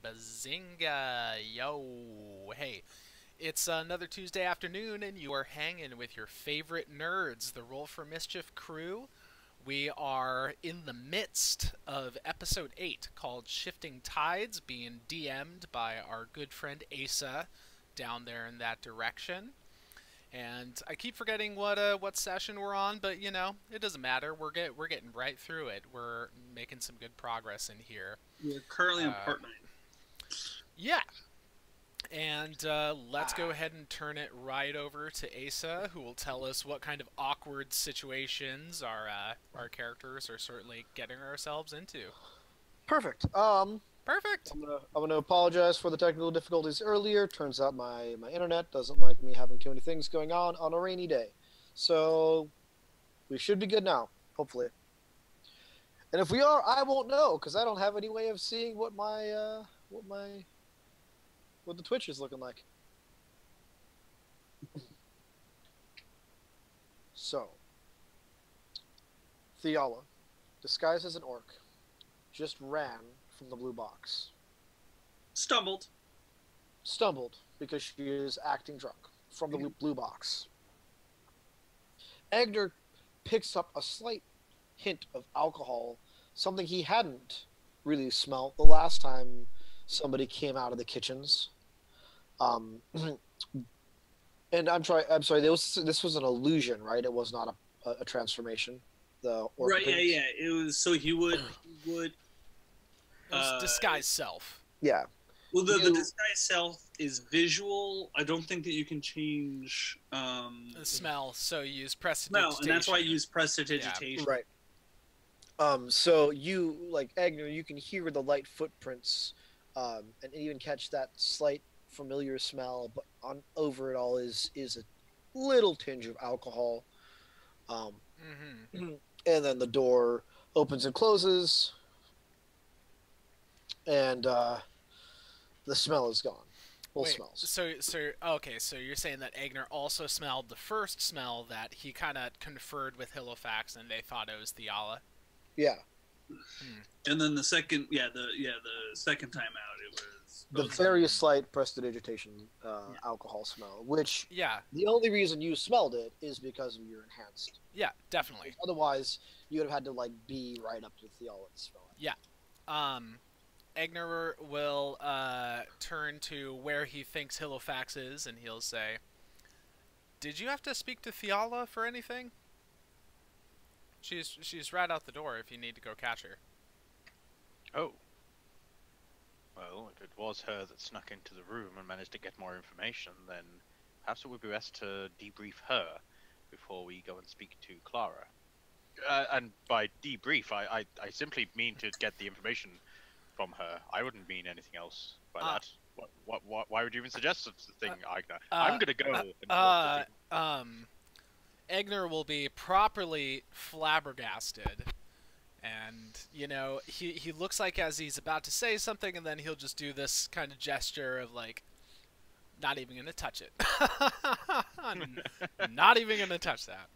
Bazinga! Yo! Hey, it's another Tuesday afternoon, and you are hanging with your favorite nerds, the Roll for Mischief crew. We are in the midst of episode 8, called Shifting Tides, being DM'd by our good friend Asa down there in that direction. And I keep forgetting what session we're on, but you know, it doesn't matter. We're getting right through it. We're making some good progress in here. We're currently on part 9. Yeah. And let's go ahead and turn it right over to Asa, who will tell us what kind of awkward situations our characters are certainly getting ourselves into. Perfect. Perfect. I'm gonna apologize for the technical difficulties earlier. Turns out my internet doesn't like me having too many things going on a rainy day. So we should be good now, hopefully. And if we are, I won't know because I don't have any way of seeing what the Twitch is looking like. So, Theala, disguised as an orc, just ran from the blue box. Stumbled because she is acting drunk from the blue box. Eigner picks up a slight hint of alcohol, something he hadn't really smelt the last time somebody came out of the kitchens. And I'm sorry. This was an illusion, right? It was not a transformation. The orc right, appearance. yeah. It was so he would. It was disguise self. Yeah. Well, the disguise self is visual. I don't think that you can change The smell, so you use prestidigitation. smell, and that's why I use prestidigitation. Right. So you, like Eigner, you can hear the light footprints, and even catch that slight familiar smell, but over it all is a little tinge of alcohol. And then the door opens and closes, and the smell is gone. Smells. So you're saying that Eigner also smelled the first smell that he kind of conferred with Halifax, and they thought it was Theala. Yeah. And then the second, the second time out, it was the very slight prestidigitation alcohol smell, which the only reason you smelled it is because of your enhanced. Yeah, definitely. Otherwise, you would have had to be right up to Theala to smell it. Yeah. Eigner will turn to where he thinks Halifax is, and he'll say, "Did you have to speak to Theala for anything? She's right out the door if you need to go catch her." Oh. Well, if it was her that snuck into the room and managed to get more information, then perhaps it would be best to debrief her before we go and speak to Clara. And by debrief, I simply mean to get the information from her. I wouldn't mean anything else by that. Why would you even suggest such a thing, Eigner? I'm gonna go. Eigner will be properly flabbergasted, and you know he looks like as he's about to say something, and then he'll just do this kind of gesture of like, not even gonna touch it. Not even gonna touch that.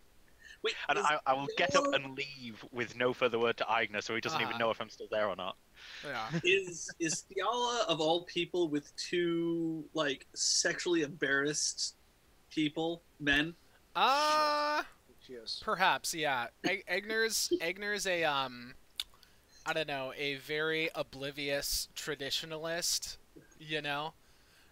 Wait, and I will get up and leave with no further word to Eigner, so he doesn't even know if I'm still there or not. Yeah. Is Theala of all people with two sexually embarrassed men? Perhaps, yeah. Eigner's a I don't know, a very oblivious traditionalist, you know?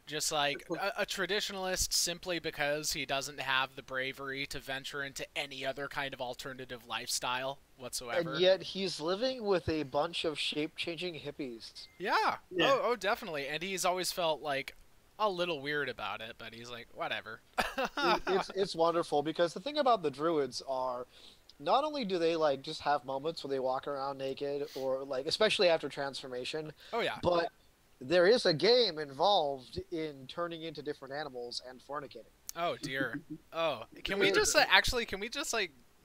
Just like a traditionalist simply because he doesn't have the bravery to venture into any other kind of alternative lifestyle whatsoever. And yet he's living with a bunch of shape-changing hippies. Yeah. Oh, definitely. And he's always felt like a little weird about it, but he's like, whatever. It's wonderful because the thing about the druids are, not only do they just have moments where they walk around naked or especially after transformation. Oh yeah. But there is a game involved in turning into different animals and fornicating. Oh dear. Oh, can we just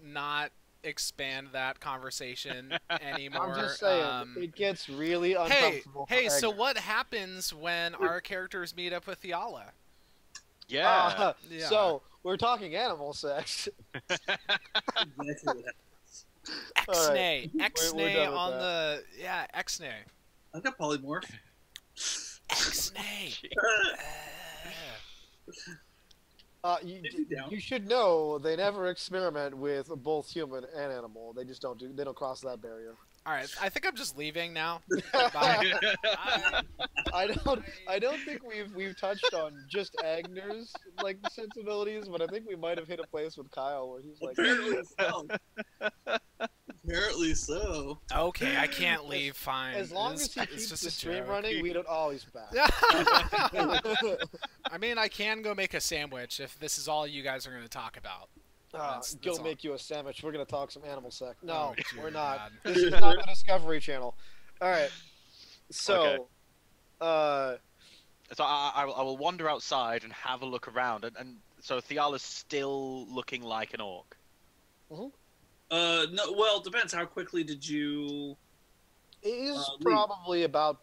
not expand that conversation anymore? I'm just saying, it gets really uncomfortable. Hey, so what happens when our characters meet up with Theala? Yeah. Yeah. So we're talking animal sex. X-nay on the X-nay. I got polymorph. Gee. You should know they never experiment with both human and animal. They just they don't cross that barrier. All right, I think I'm just leaving now. I don't think we've touched on just Eigner's like sensibilities, but I think we might have hit a place with Kyle where he's like, Apparently so. Apparently so. Okay, I can't leave. Fine. as long as he It's keeps just the a stream joke. running, we don't. Oh, he's back. I mean, I can go make a sandwich if this is all you guys are going to talk about. That's Go all. make you a sandwich. We're gonna talk some animal sex. No, Oh, we're dear not. God. This is not the Discovery Channel. All right. So, So I will wander outside and have a look around, and so Theala's still looking like an orc. No. Well, it depends. How quickly did you? it is leave. probably about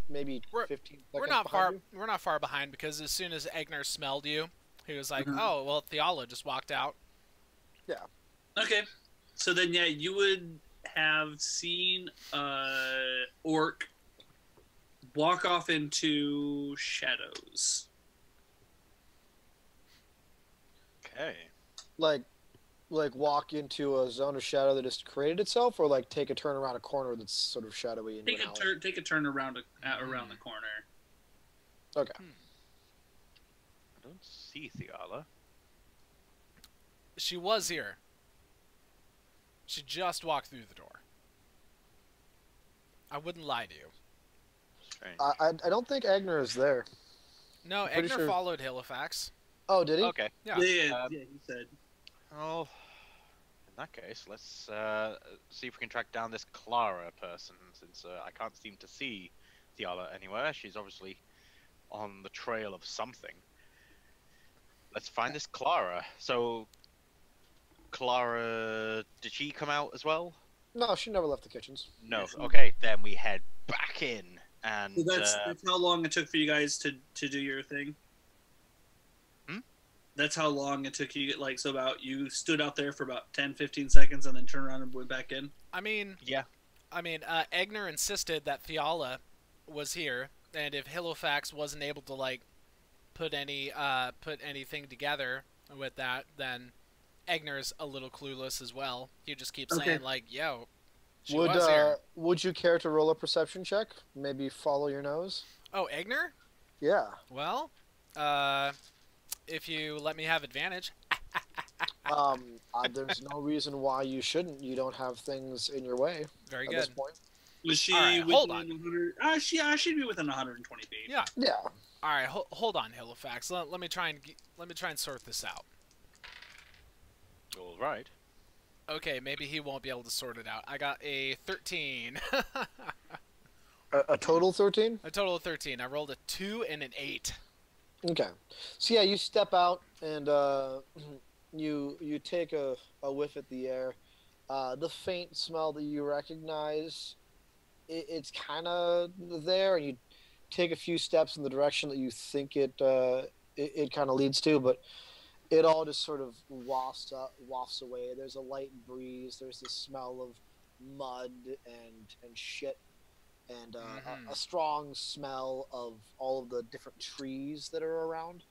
maybe We're- 15 seconds. We're not behind far. you. We're not far behind because as soon as Eigner smelled you, he was like, Mhm. "Oh, well, Theala just walked out." Okay. So then, yeah, you would have seen orc walk off into shadows. Okay. Like walk into a zone of shadow that has created itself, or like take a turn around a corner that's sort of shadowy. Into Take an a alley? turn. Take a turn around around the corner. Okay. I don't see Theala. She was here. She just walked through the door. I wouldn't lie to you. Strange. I don't think Eigner is there. No, I'm pretty Eigner sure- followed Halifax. Oh, did he? Okay. Yeah. Yeah, he said. Well, in that case, let's see if we can track down this Clara person, since I can't seem to see Theala anywhere. She's obviously on the trail of something. Let's find this Clara. So, Clara, did she come out as well? No, she never left the kitchens. No. Yes. Okay, then we head back in, and So that's how long it took for you guys to do your thing. That's how long it took you. Like, so about you stood out there for about 10, 15 seconds, and then turned around and went back in. I mean, yeah. Eigner insisted that Theala was here, and if Halifax wasn't able to like put anything together with that, then Eigner's a little clueless as well. He just keeps Okay. saying like, "Yo, she was here." Would you care to roll a perception check? Maybe follow your nose. Oh, Eigner? Yeah. Well, if you let me have advantage. There's no reason why you shouldn't. You don't have things in your way Very at this good. point. Was she All right, within hold on. 100? She'd be within 120 feet. Yeah. Yeah. All right, hold on, Halifax. Let me try and sort this out. All right. Okay, maybe he won't be able to sort it out. I got a 13. A total 13? A total of 13. I rolled a 2 and an 8. Okay. So yeah, you step out and you take a whiff at the air. The faint smell that you recognize, it's kind of there, and you take a few steps in the direction that you think it kind of leads to, but it all just sort of wafts away. There's a light breeze. There's the smell of mud and shit, and a strong smell of all of the different trees that are around.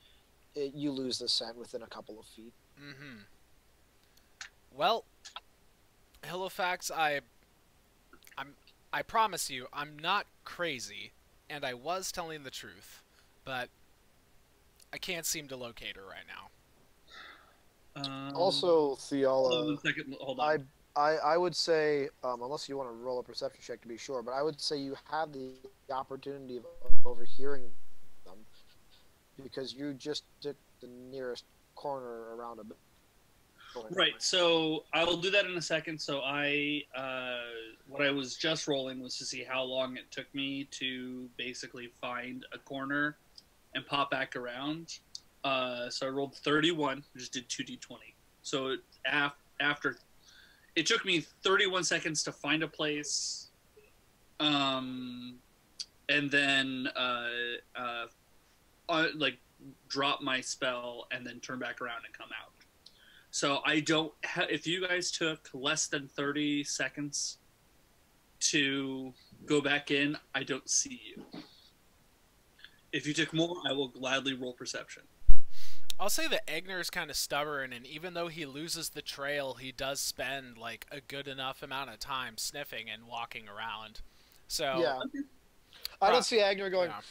You lose the scent within a couple of feet. Mm-hmm. Well, Halifax, I promise you, I'm not crazy, and I was telling the truth, but I can't seem to locate her right now. Also, hold on Theala, one second. Hold on. I would say, unless you want to roll a perception check to be sure, but I would say you have the opportunity of overhearing them because you just took the nearest corner around a bit. Right, so I will do that in a second. So what I was just rolling was to see how long it took me to basically find a corner and pop back around. So I rolled 31, just did 2d20. So after, it took me 31 seconds to find a place, and then like drop my spell and then turn back around and come out. So I don't if you guys took less than 30 seconds to go back in, I don't see you. If you took more, I will gladly roll perception. I'll say that Eigner is kind of stubborn, and even though he loses the trail, he does spend like a good enough amount of time sniffing and walking around. So Yeah. I don't see Eigner going. Yeah.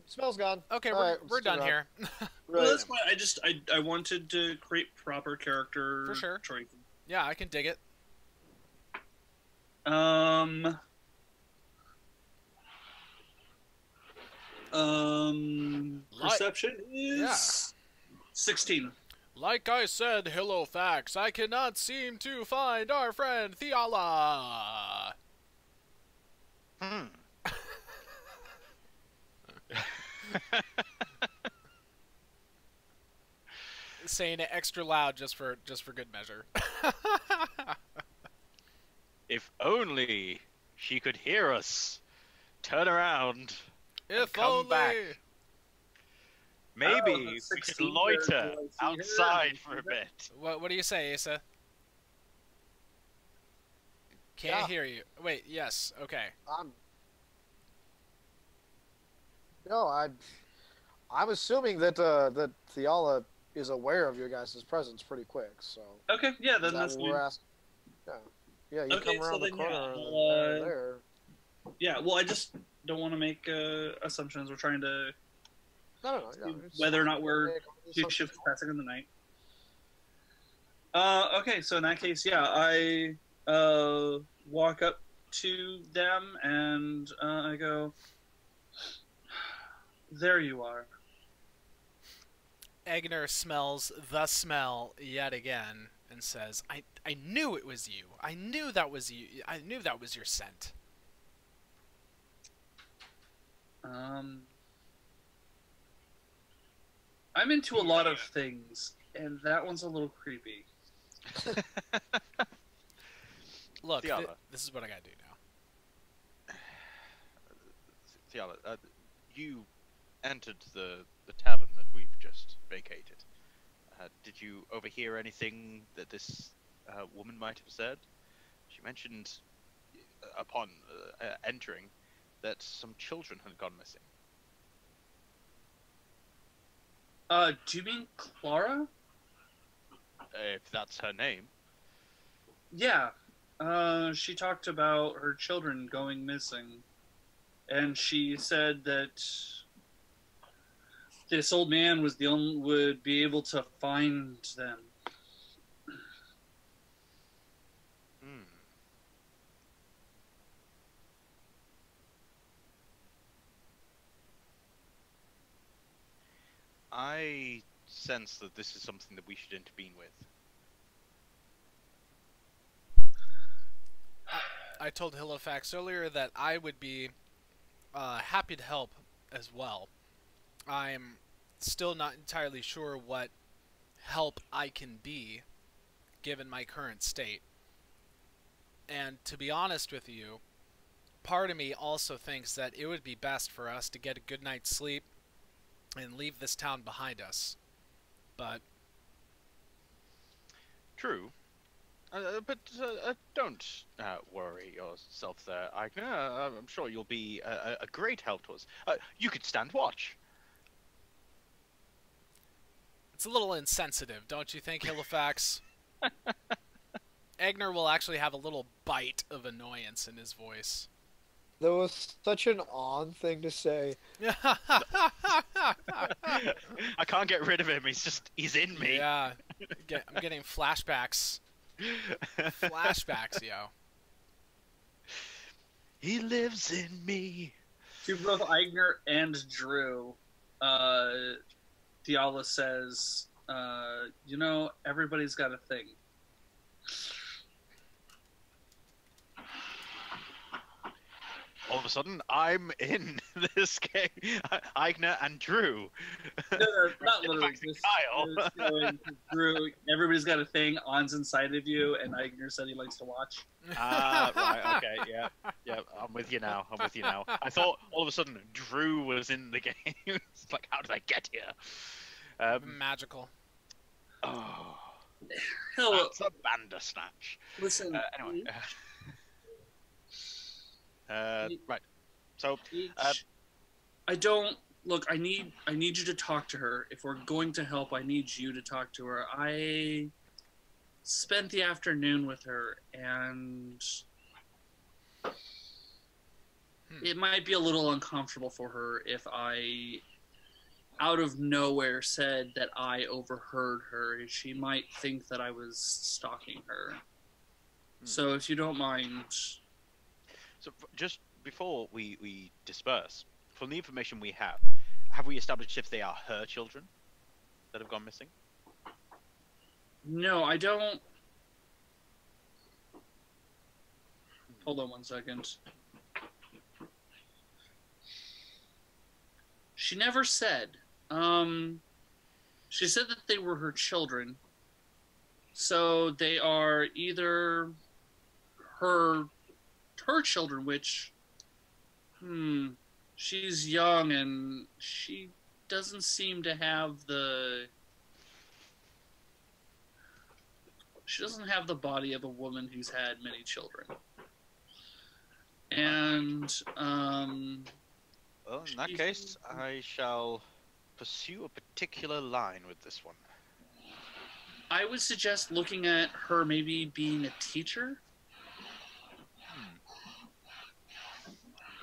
Smell's gone. Okay, All right, we're done here. Well, that's fine. I wanted to create proper character For sure. choices. Yeah, I can dig it. Perception is 16. Like I said, Hillowfax, I cannot seem to find our friend Theala. Saying it extra loud just for good measure. If only she could hear us. Turn around. If come only. back. Maybe Oh, we 16 could loiter there, do I see her? outside for a bit. What do you say, Asa? Can't hear you. Wait, yes, okay. I'm assuming that that Theala is aware of your guys' presence pretty quick. So. Okay, yeah, then that's what we're asking. Yeah, you Okay, come around so the then, corner there. Yeah, well, I just don't want to make assumptions. We're trying to No. whether or not we're two shifts passing in the night. Okay, so in that case, yeah, I walk up to them and I go, "There you are." Eigner smells the smell yet again and says, I knew it was you. I knew that was you. I knew that was your scent. I'm into a lot of things, and that one's a little creepy. Look, Theala. this is what I gotta do now. Theala, you entered the tavern that we've just vacated. Did you overhear anything that this woman might have said? She mentioned upon entering that some children had gone missing. Do you mean Clara? If that's her name. Yeah. She talked about her children going missing. And she said that this old man was the only would be able to find them. I sense that this is something that we should intervene with. I told Hillowfax earlier that I would be happy to help as well. I'm still not entirely sure what help I can be, given my current state. And to be honest with you, part of me also thinks that it would be best for us to get a good night's sleep and leave this town behind us. But... True. But don't worry yourself there, Eigner. I'm sure you'll be a great help to us. You could stand watch. It's a little insensitive, don't you think, Hillowfax? Eigner will actually have a little bite of annoyance in his voice. That was such an on thing to say. I can't get rid of him. He's in me. Yeah, I'm getting flashbacks. Flashbacks, yo. He lives in me. To both Eigner and Drew, Theala says, you know, everybody's got a thing. All of a sudden, I'm in this game. Eigner and Drew. No, not literally. Kyle. Drew, everybody's got a thing. On's inside of you, and Eigner said he likes to watch. Right, okay, yeah, I'm with you now. I thought all of a sudden Drew was in the game. It's like, how did I get here? Magical. Oh, Hello. that's a Bandersnatch. Listen. Anyway. Right. So, I don't look. I need you to talk to her. If we're going to help, I need you to talk to her. I spent the afternoon with her, and it might be a little uncomfortable for her if I, out of nowhere, said that I overheard her. She might think that I was stalking her. So if you don't mind. So just before we disperse, from the information we have we established if they are her children that have gone missing? No, I don't. Hold on one second. She never said. She said that they were her children. So they are either her children, which, she's young and she doesn't seem to have the body of a woman who's had many children. And, well, in that case, I shall pursue a particular line with this one. I would suggest looking at her maybe being a teacher.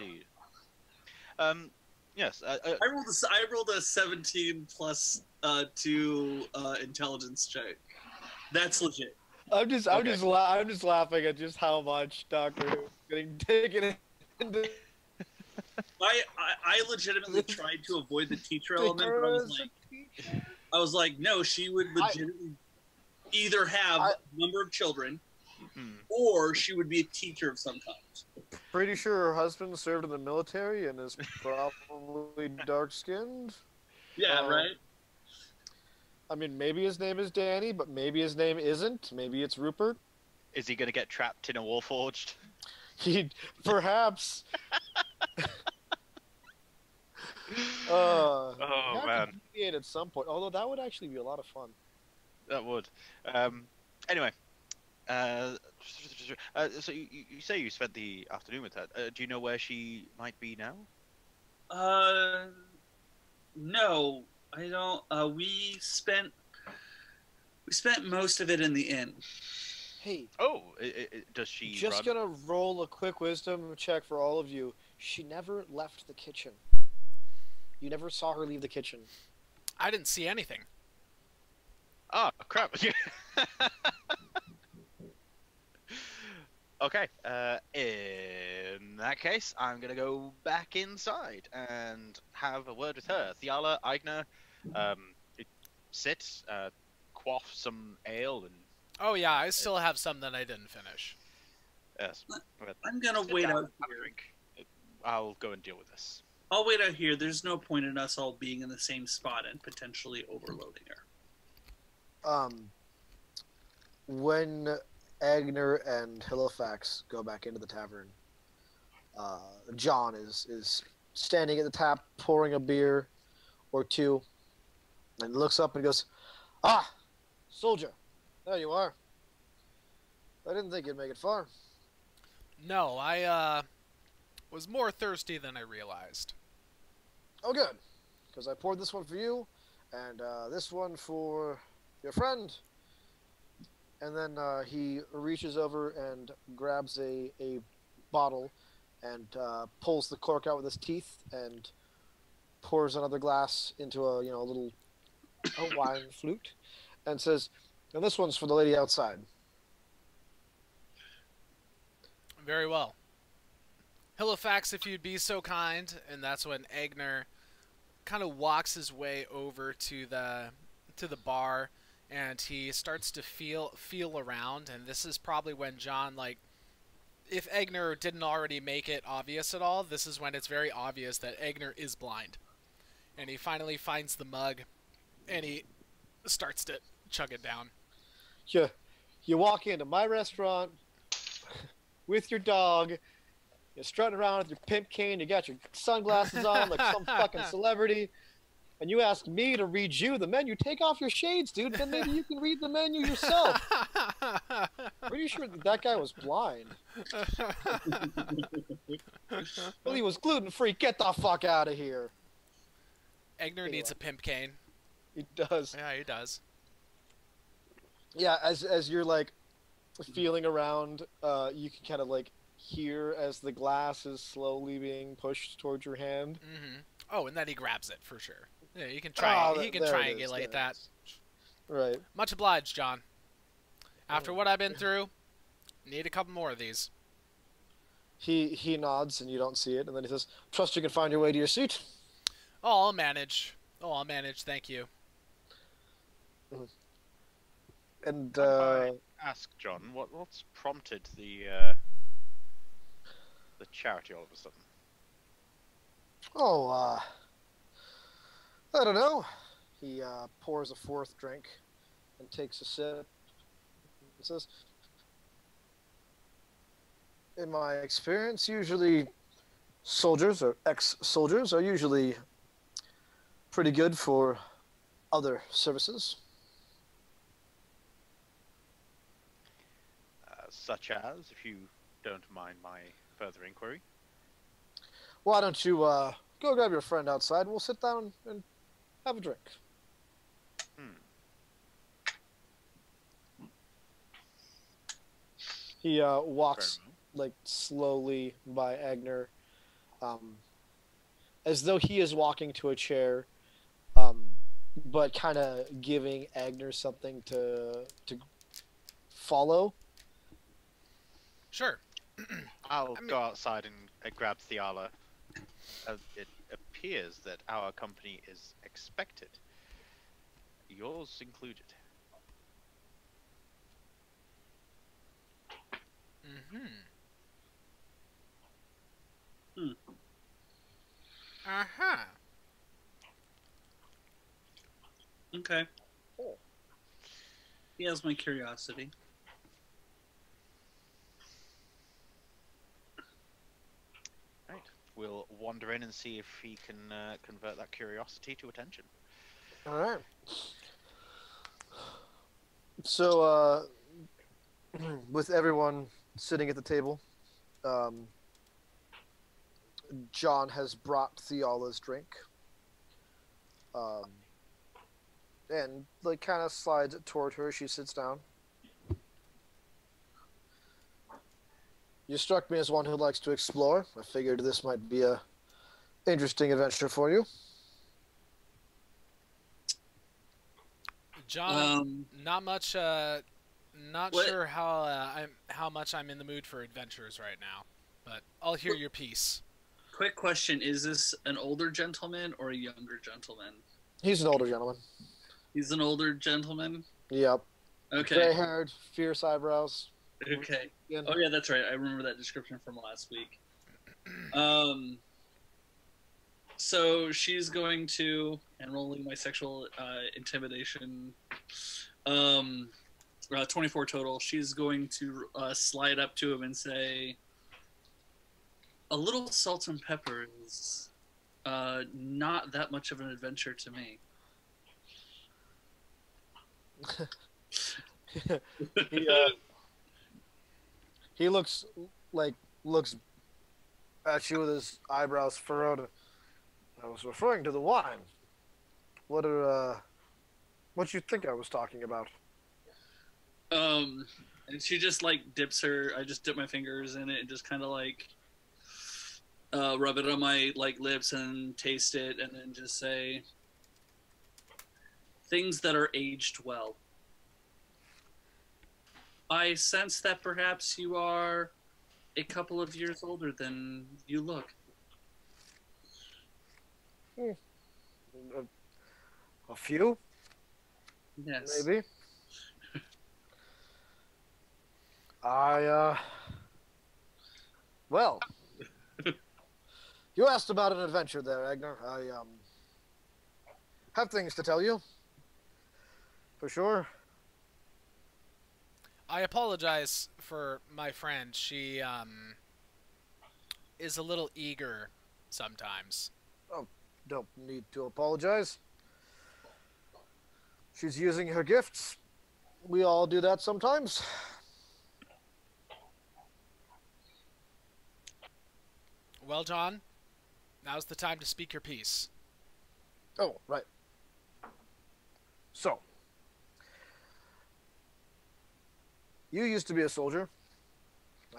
Indeed. Yes. I rolled a 17 plus 2 intelligence check. That's legit. I'm just laughing at just how much Doctor Who's getting taken into. I legitimately tried to avoid the teacher element, but I was like, no, she would legitimately either have a number of children, or she would be a teacher of some kind. Pretty sure her husband served in the military and is probably dark-skinned. Yeah, right? I mean, maybe his name is Danny, but maybe his name isn't. Maybe it's Rupert. Is he going to get trapped in a Warforged? Perhaps. Oh, man. At some point, although that would actually be a lot of fun. That would. Anyway. So you say you spent the afternoon with her. Do you know where she might be now? No, I don't. We spent most of it in the inn. Hey. Oh, does she just run? Gonna roll a quick wisdom check for all of you. She never left the kitchen. You never saw her leave the kitchen. I didn't see anything. Oh, crap. Okay, in that case, I'm going to go back inside and have a word with her. Thiala, Eigner, sit, quaff some ale and... Oh yeah, I still have some that I didn't finish. Yes. I'm going to wait out here. I'll go and deal with this. I'll wait out here. There's no point in us all being in the same spot and potentially overloading her. When Eigner and Halifax go back into the tavern, John is standing at the tap pouring a beer or two and looks up and goes, "Ah, soldier, there you are. I didn't think you'd make it far." No, I was more thirsty than I realized. Oh, good, because I poured this one for you and this one for your friend. And then he reaches over and grabs a bottle and pulls the cork out with his teeth and pours another glass into a little wine flute and says, "And this one's for the lady outside." Very well. Halifax, if you'd be so kind. And that's when Eigner kind of walks his way over to the bar. And he starts to feel around, and this is probably when John, like, if Eigner didn't already make it obvious at all, this is when it's very obvious that Eigner is blind. And he finally finds the mug, and he starts to chug it down. You walk into my restaurant with your dog, you're strutting around with your pimp cane, you got your sunglasses on like some fucking celebrity, and you ask me to read you the menu, take off your shades, dude. Then maybe you can read the menu yourself. Pretty sure that guy was blind. Well, he was gluten-free. Get the fuck out of here. Eigner needs a pimp cane. He does. Yeah, he does. Yeah, as you're like feeling around, you can kind of like hear as the glass is slowly being pushed towards your hand. Mm-hmm. Oh, and then he grabs it for sure. Yeah, you can try. Oh, he can there it is, triangulate there it that. is. Right. Much obliged, John. After what I've been through, need a couple more of these. He nods and you don't see it, and then he says, "Trust you can find your way to your seat." Oh, I'll manage. Thank you. And Ask John, what's prompted the charity all of a sudden? oh, I don't know. He pours a fourth drink and takes a sip. He says, "In my experience, usually soldiers or ex-soldiers are usually pretty good for other services." Such as, if you don't mind my further inquiry. Why don't you go grab your friend outside? We'll sit down and have a drink. He walks like slowly by Eigner, as though he is walking to a chair, but kind of giving Eigner something to follow. Sure. I'll go outside and grab Thiala. It appears that our company is expected. Yours included. Mm-hmm. Uh-huh. Okay. Oh. He has my curiosity. Right. We'll wander in and see if he can convert that curiosity to attention. All right. So, with everyone sitting at the table, John has brought Thiala's drink, and like kind of slides it toward her. She sits down. "You struck me as one who likes to explore. I figured this might be a interesting adventure for you." John, not much. Not sure how much I'm in the mood for adventures right now, but I'll hear your piece. Quick question: is this an older gentleman or a younger gentleman? He's an older gentleman. He's an older gentleman. Yep. Okay. Gray-haired, fierce eyebrows. Okay. Again. Oh yeah, that's right. I remember that description from last week. So she's going to, and rolling my sexual intimidation, 24 total. She's going to slide up to him and say, "A little salt and pepper is not that much of an adventure to me." He looks at you with his eyebrows furrowed. "I was referring to the wine. What you think I was talking about?" And she just like dips her. I just dip my fingers in it and just kind of like rub it on my like lips and taste it, and then just say things that are aged well. I sense that perhaps you are a couple of years older than you look. A few? Yes. Maybe. Well, you asked about an adventure there, Eigner. I have things to tell you. For sure. I apologize for my friend. She is a little eager sometimes. Oh, don't need to apologize. She's using her gifts. We all do that sometimes. Well, John, now's the time to speak your piece. Oh, right. So, you used to be a soldier.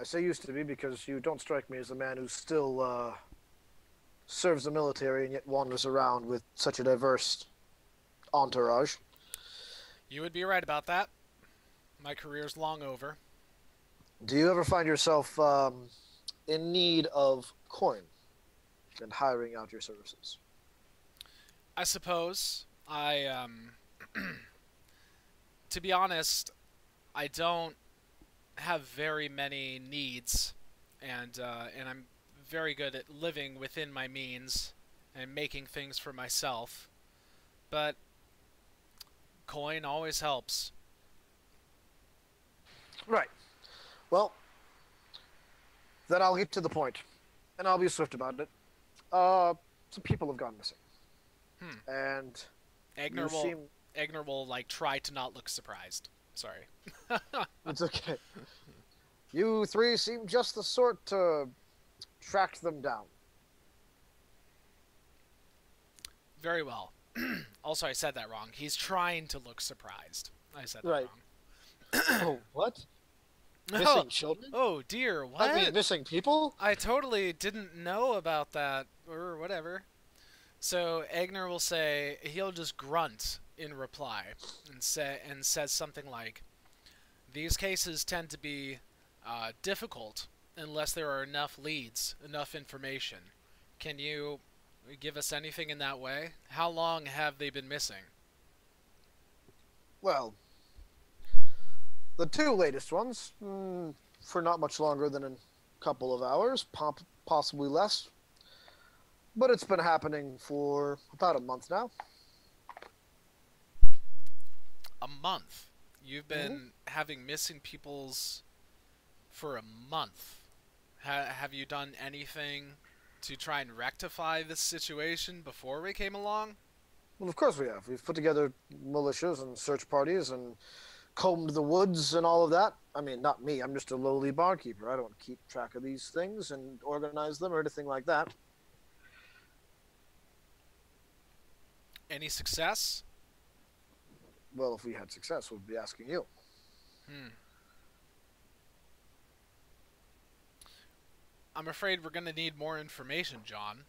I say used to be because you don't strike me as a man who still serves the military and yet wanders around with such a diverse entourage. You would be right about that. My career's long over. Do you ever find yourself in need of coin and hiring out your services? I suppose to be honest, I don't have very many needs, and I'm very good at living within my means and making things for myself. But coin always helps. Right. Well, then I'll get to the point, and I'll be swift about it. Some people have gone missing. And Eigner will like try to not look surprised. Sorry. It's okay. You three seem just the sort to track them down. Very well. Also, I said that wrong. He's trying to look surprised. I said that Right. wrong. Oh, what? Missing children? Oh dear, what? I mean, missing people? I totally didn't know about that, or whatever. So Eigner will say, he'll just grunt in reply, and says something like, "These cases tend to be difficult unless there are enough leads, enough information. Can you give us anything in that way? How long have they been missing?" Well, the two latest ones, for not much longer than a couple of hours, possibly less. But it's been happening for about a month now. A month? You've been having missing peoples for a month. Have you done anything to try and rectify this situation before we came along? Well, of course we have. We've put together militias and search parties and combed the woods and all of that. I mean, not me. I'm just a lowly barkeeper. I don't keep track of these things and organize them or anything like that. Any success? Well, if we had success, we'd be asking you. I'm afraid we're going to need more information, John.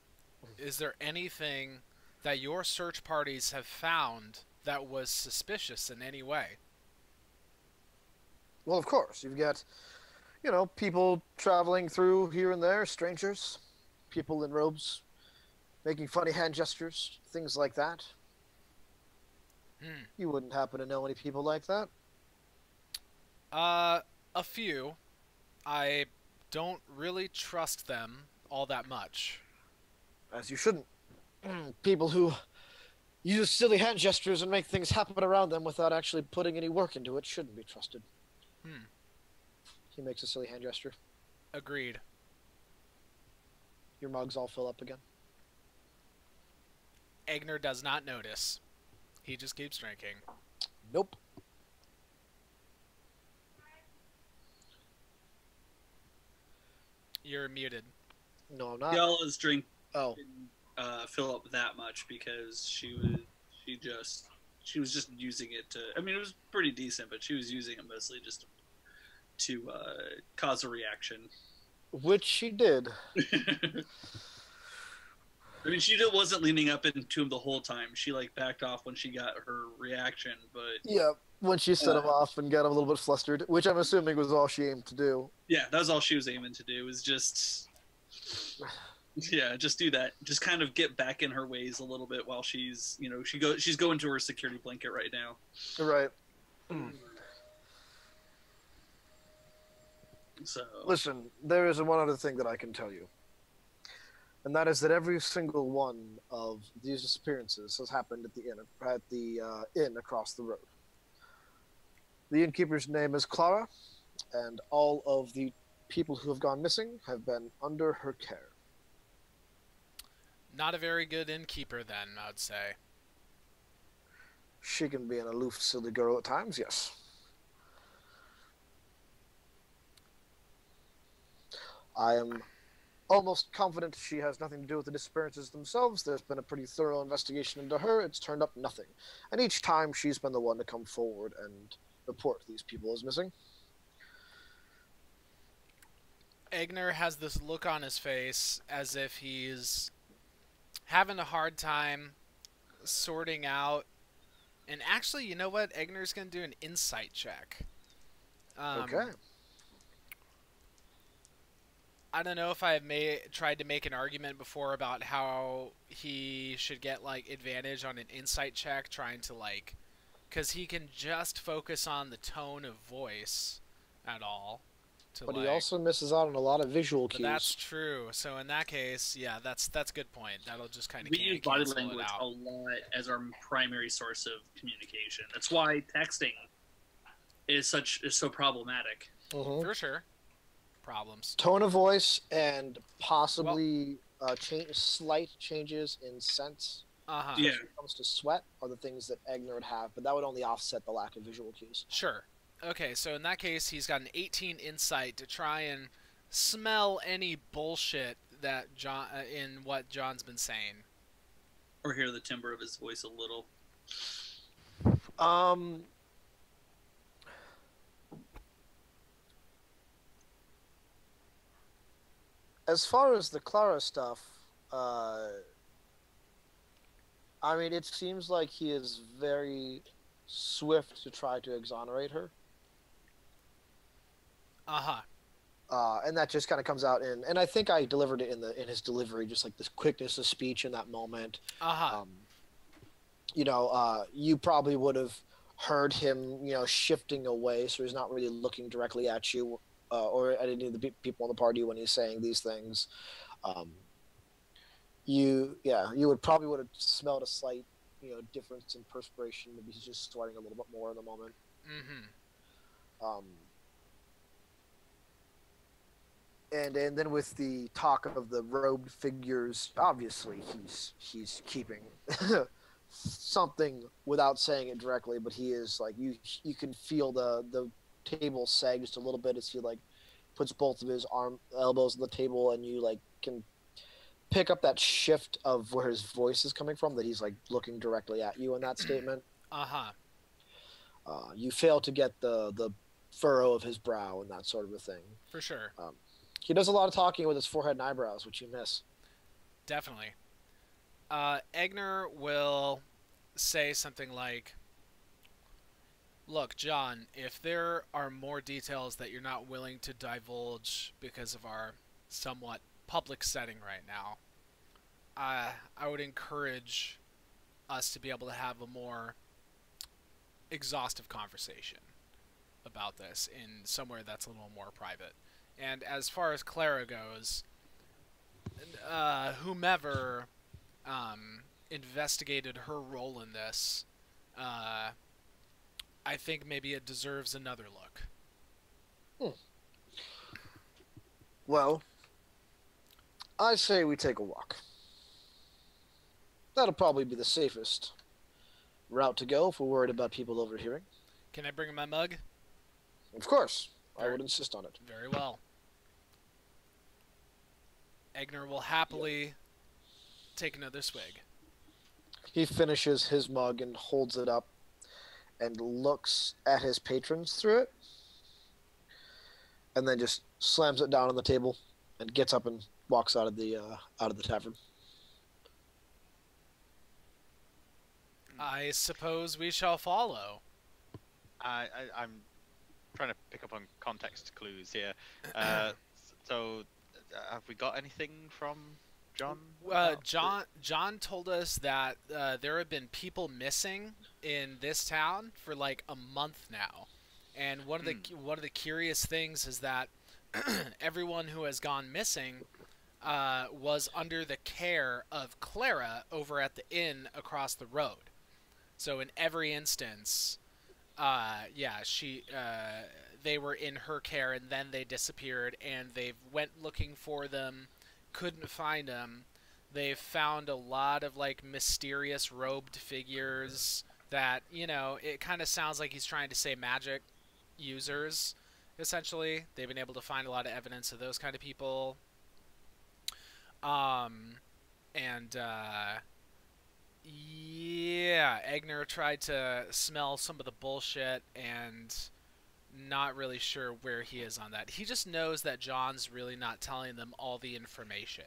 Is there anything that your search parties have found that was suspicious in any way? Well, of course. You've got, people traveling through here and there, strangers, people in robes, making funny hand gestures, things like that. You wouldn't happen to know any people like that? A few. I don't really trust them all that much. As you shouldn't. People who use silly hand gestures and make things happen around them without actually putting any work into it shouldn't be trusted. He makes a silly hand gesture. Agreed. Your mugs all fill up again. Eigner does not notice. He just keeps drinking. Nope. You're muted. No, I'm not. Yala's drink Oh. didn't fill up that much because she was just using it to. I mean, it was pretty decent, but she was using it mostly just to cause a reaction. Which she did. I mean, she wasn't leaning up into him the whole time. She backed off when she got her reaction, but Yeah, when she set him off and got him a little bit flustered, which I'm assuming was all she aimed to do. yeah, that was all she was aiming to do. Was just just do that. Just kind of get back in her ways a little bit while she's she's going to her security blanket right now. Right. So Listen, there is one other thing that I can tell you. And that is that every single one of these disappearances has happened at the inn across the road. The innkeeper's name is Clara, and all of the people who have gone missing have been under her care. Not a very good innkeeper then, I'd say. She can be an aloof, silly girl at times, yes. I am almost confident she has nothing to do with the disappearances themselves. There's been a pretty thorough investigation into her. It's turned up nothing. And each time she's been the one to come forward and report these people as missing. Eigner has this look on his face as if he's having a hard time sorting out. And actually, you know what? Eigner's going to do an insight check. Okay. I don't know if I've tried to make an argument before about how he should get like advantage on an insight check, trying to like, because he can just focus on the tone of voice at all. But he also misses out on a lot of visual cues. That's true. So in that case, yeah, that's a good point. That'll just kind of we use body language a lot as our primary source of communication. That's why texting is so problematic. Mm-hmm. For sure. Problems. Tone of voice and possibly slight changes in sense. Uh-huh. Yeah. When it comes to sweat are the things that Eigner would have, but that would only offset the lack of visual cues. Sure. Okay, so in that case, he's got an 18 insight to try and smell any bullshit that in what John's been saying. Or hear the timbre of his voice a little. As far as the Clara stuff, I mean, it seems like he is very swift to try to exonerate her. Uh-huh. And that just kind of comes out and I think I delivered it in his delivery, just like this quickness of speech in that moment. Uh-huh. You probably would have heard him, shifting away, so he's not really looking directly at you or at any of the people in the party when he's saying these things. You would have smelled a slight, difference in perspiration. Maybe he's just sweating a little bit more in the moment. Mm-hmm. And then with the talk of the robed figures, obviously he's keeping something without saying it directly, but he is like you can feel the table sag just a little bit as he like puts both of his elbows on the table, and you like can pick up that shift of where his voice is coming from, that he's like looking directly at you in that statement. Uh-huh. You fail to get the furrow of his brow and that sort of a thing. For sure. He does a lot of talking with his forehead and eyebrows, which you miss. Definitely. Eigner will say something like, "Look, John, if there are more details that you're not willing to divulge because of our somewhat public setting right now, I would encourage us to be able to have a more exhaustive conversation about this in somewhere that's a little more private. And as far as Clara goes, whomever investigated her role in this, I think maybe it deserves another look." Well, I say we take a walk. That'll probably be the safest route to go if we're worried about people overhearing. Can I bring my mug? Of course. I would insist on it. Very well. Eigner will happily take another swig. He finishes his mug and holds it up and looks at his patrons through it, and then just slams it down on the table and gets up and walks out of the tavern. I suppose we shall follow. I'm trying to pick up on context clues here. So, have we got anything from John? John told us that there have been people missing in this town for like a month now, and one of the curious things is that everyone who has gone missing was under the care of Clara over at the inn across the road. So in every instance, they were in her care, and then they disappeared, and they went looking for them, couldn't find them. They've found a lot of like mysterious robed figures that, you know, it kind of sounds like he's trying to say magic users, essentially. They've been able to find a lot of evidence of those kind of people. And yeah, Eigner tried to smell some of the bullshit and not really sure where he is on that. He just knows that John's really not telling them all the information.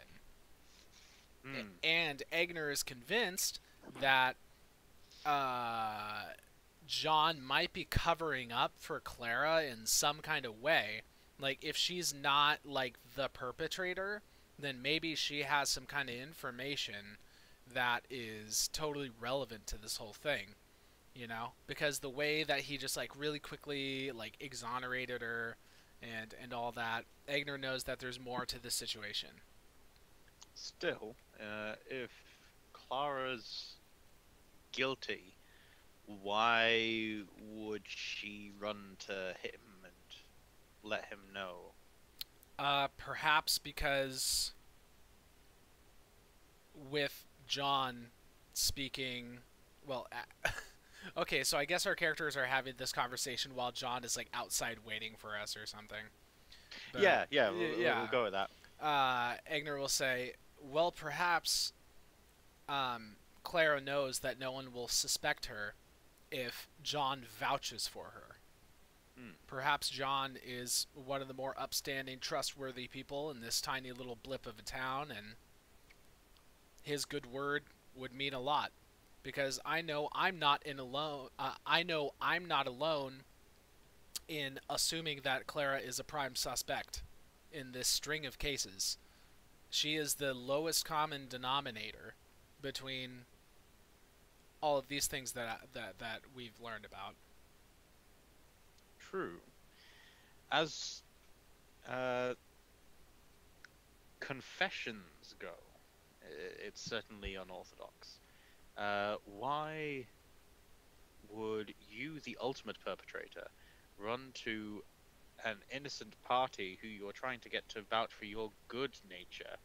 And Eigner is convinced that John might be covering up for Clara in some kind of way. Like, if she's not, like, the perpetrator, then maybe she has some kind of information that is totally relevant to this whole thing, you know? Because the way that he just, like, really quickly, like, exonerated her and all that, Eigner knows that there's more to this situation. Still, if Clara's guilty, why would she run to him and let him know? Perhaps because with John speaking, well, okay, so I guess our characters are having this conversation while John is, like, outside waiting for us or something. But, Yeah, we'll go with that. Eigner will say, well, perhaps Clara knows that no one will suspect her if John vouches for her. Perhaps John is one of the more upstanding, trustworthy people in this tiny little blip of a town, and his good word would mean a lot. Because I know I'm not alone in assuming that Clara is a prime suspect in this string of cases. She is the lowest common denominator between all of these things that we've learned about. True. As confessions go, it's certainly unorthodox. Why would you, the ultimate perpetrator, run to an innocent party who you're trying to get to vouch for your good nature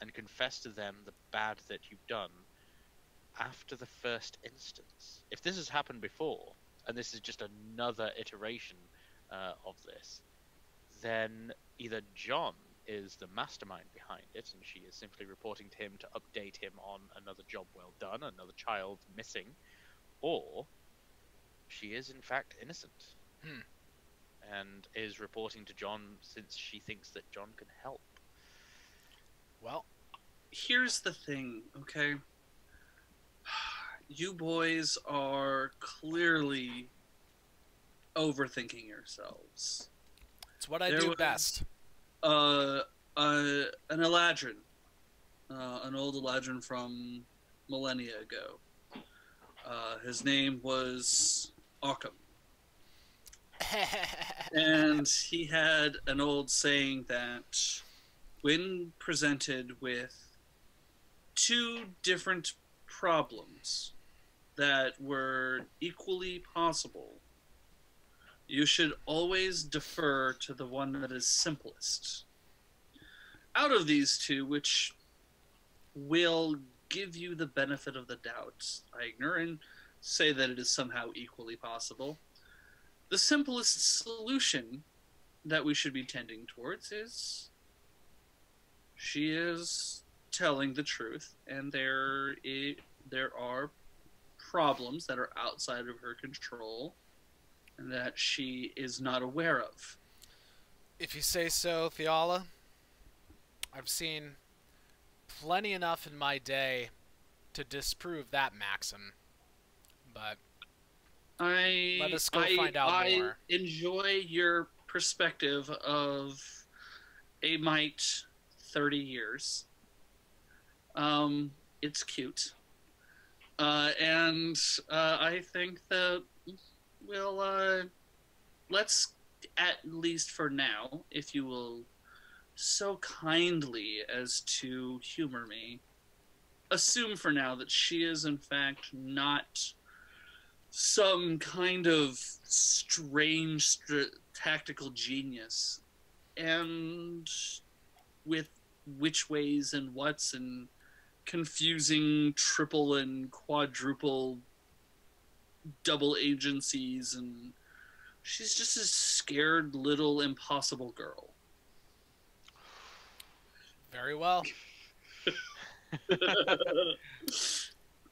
and confess to them the bad that you've done after the first instance? If this has happened before, and this is just another iteration of this, then either John is the mastermind behind it, and she is simply reporting to him to update him on another job well done, another child missing, or she is in fact innocent and is reporting to John since she thinks that John can help. Well, here's the thing, okay? You boys are clearly overthinking yourselves. it's what I do best. An Eladrin, an old Eladrin from millennia ago. His name was Occam. And he had an old saying that when presented with two different problems that were equally possible, you should always defer to the one that is simplest. Out of these two, which will give you the benefit of the doubt, Eigner, and say that it is somehow equally possible, the simplest solution that we should be tending towards is she is telling the truth, and there are problems that are outside of her control and that she is not aware of. If you say so, Theala. I've seen plenty enough in my day to disprove that maxim. But let us go find out more. I enjoy your perspective of a mite 30 years. It's cute. And I think that we'll, let's, at least for now, if you will so kindly as to humor me, assume for now that she is in fact not some kind of strange tactical genius, and with which ways and whats and confusing triple and quadruple double agencies, and she's just a scared little impossible girl. Very well.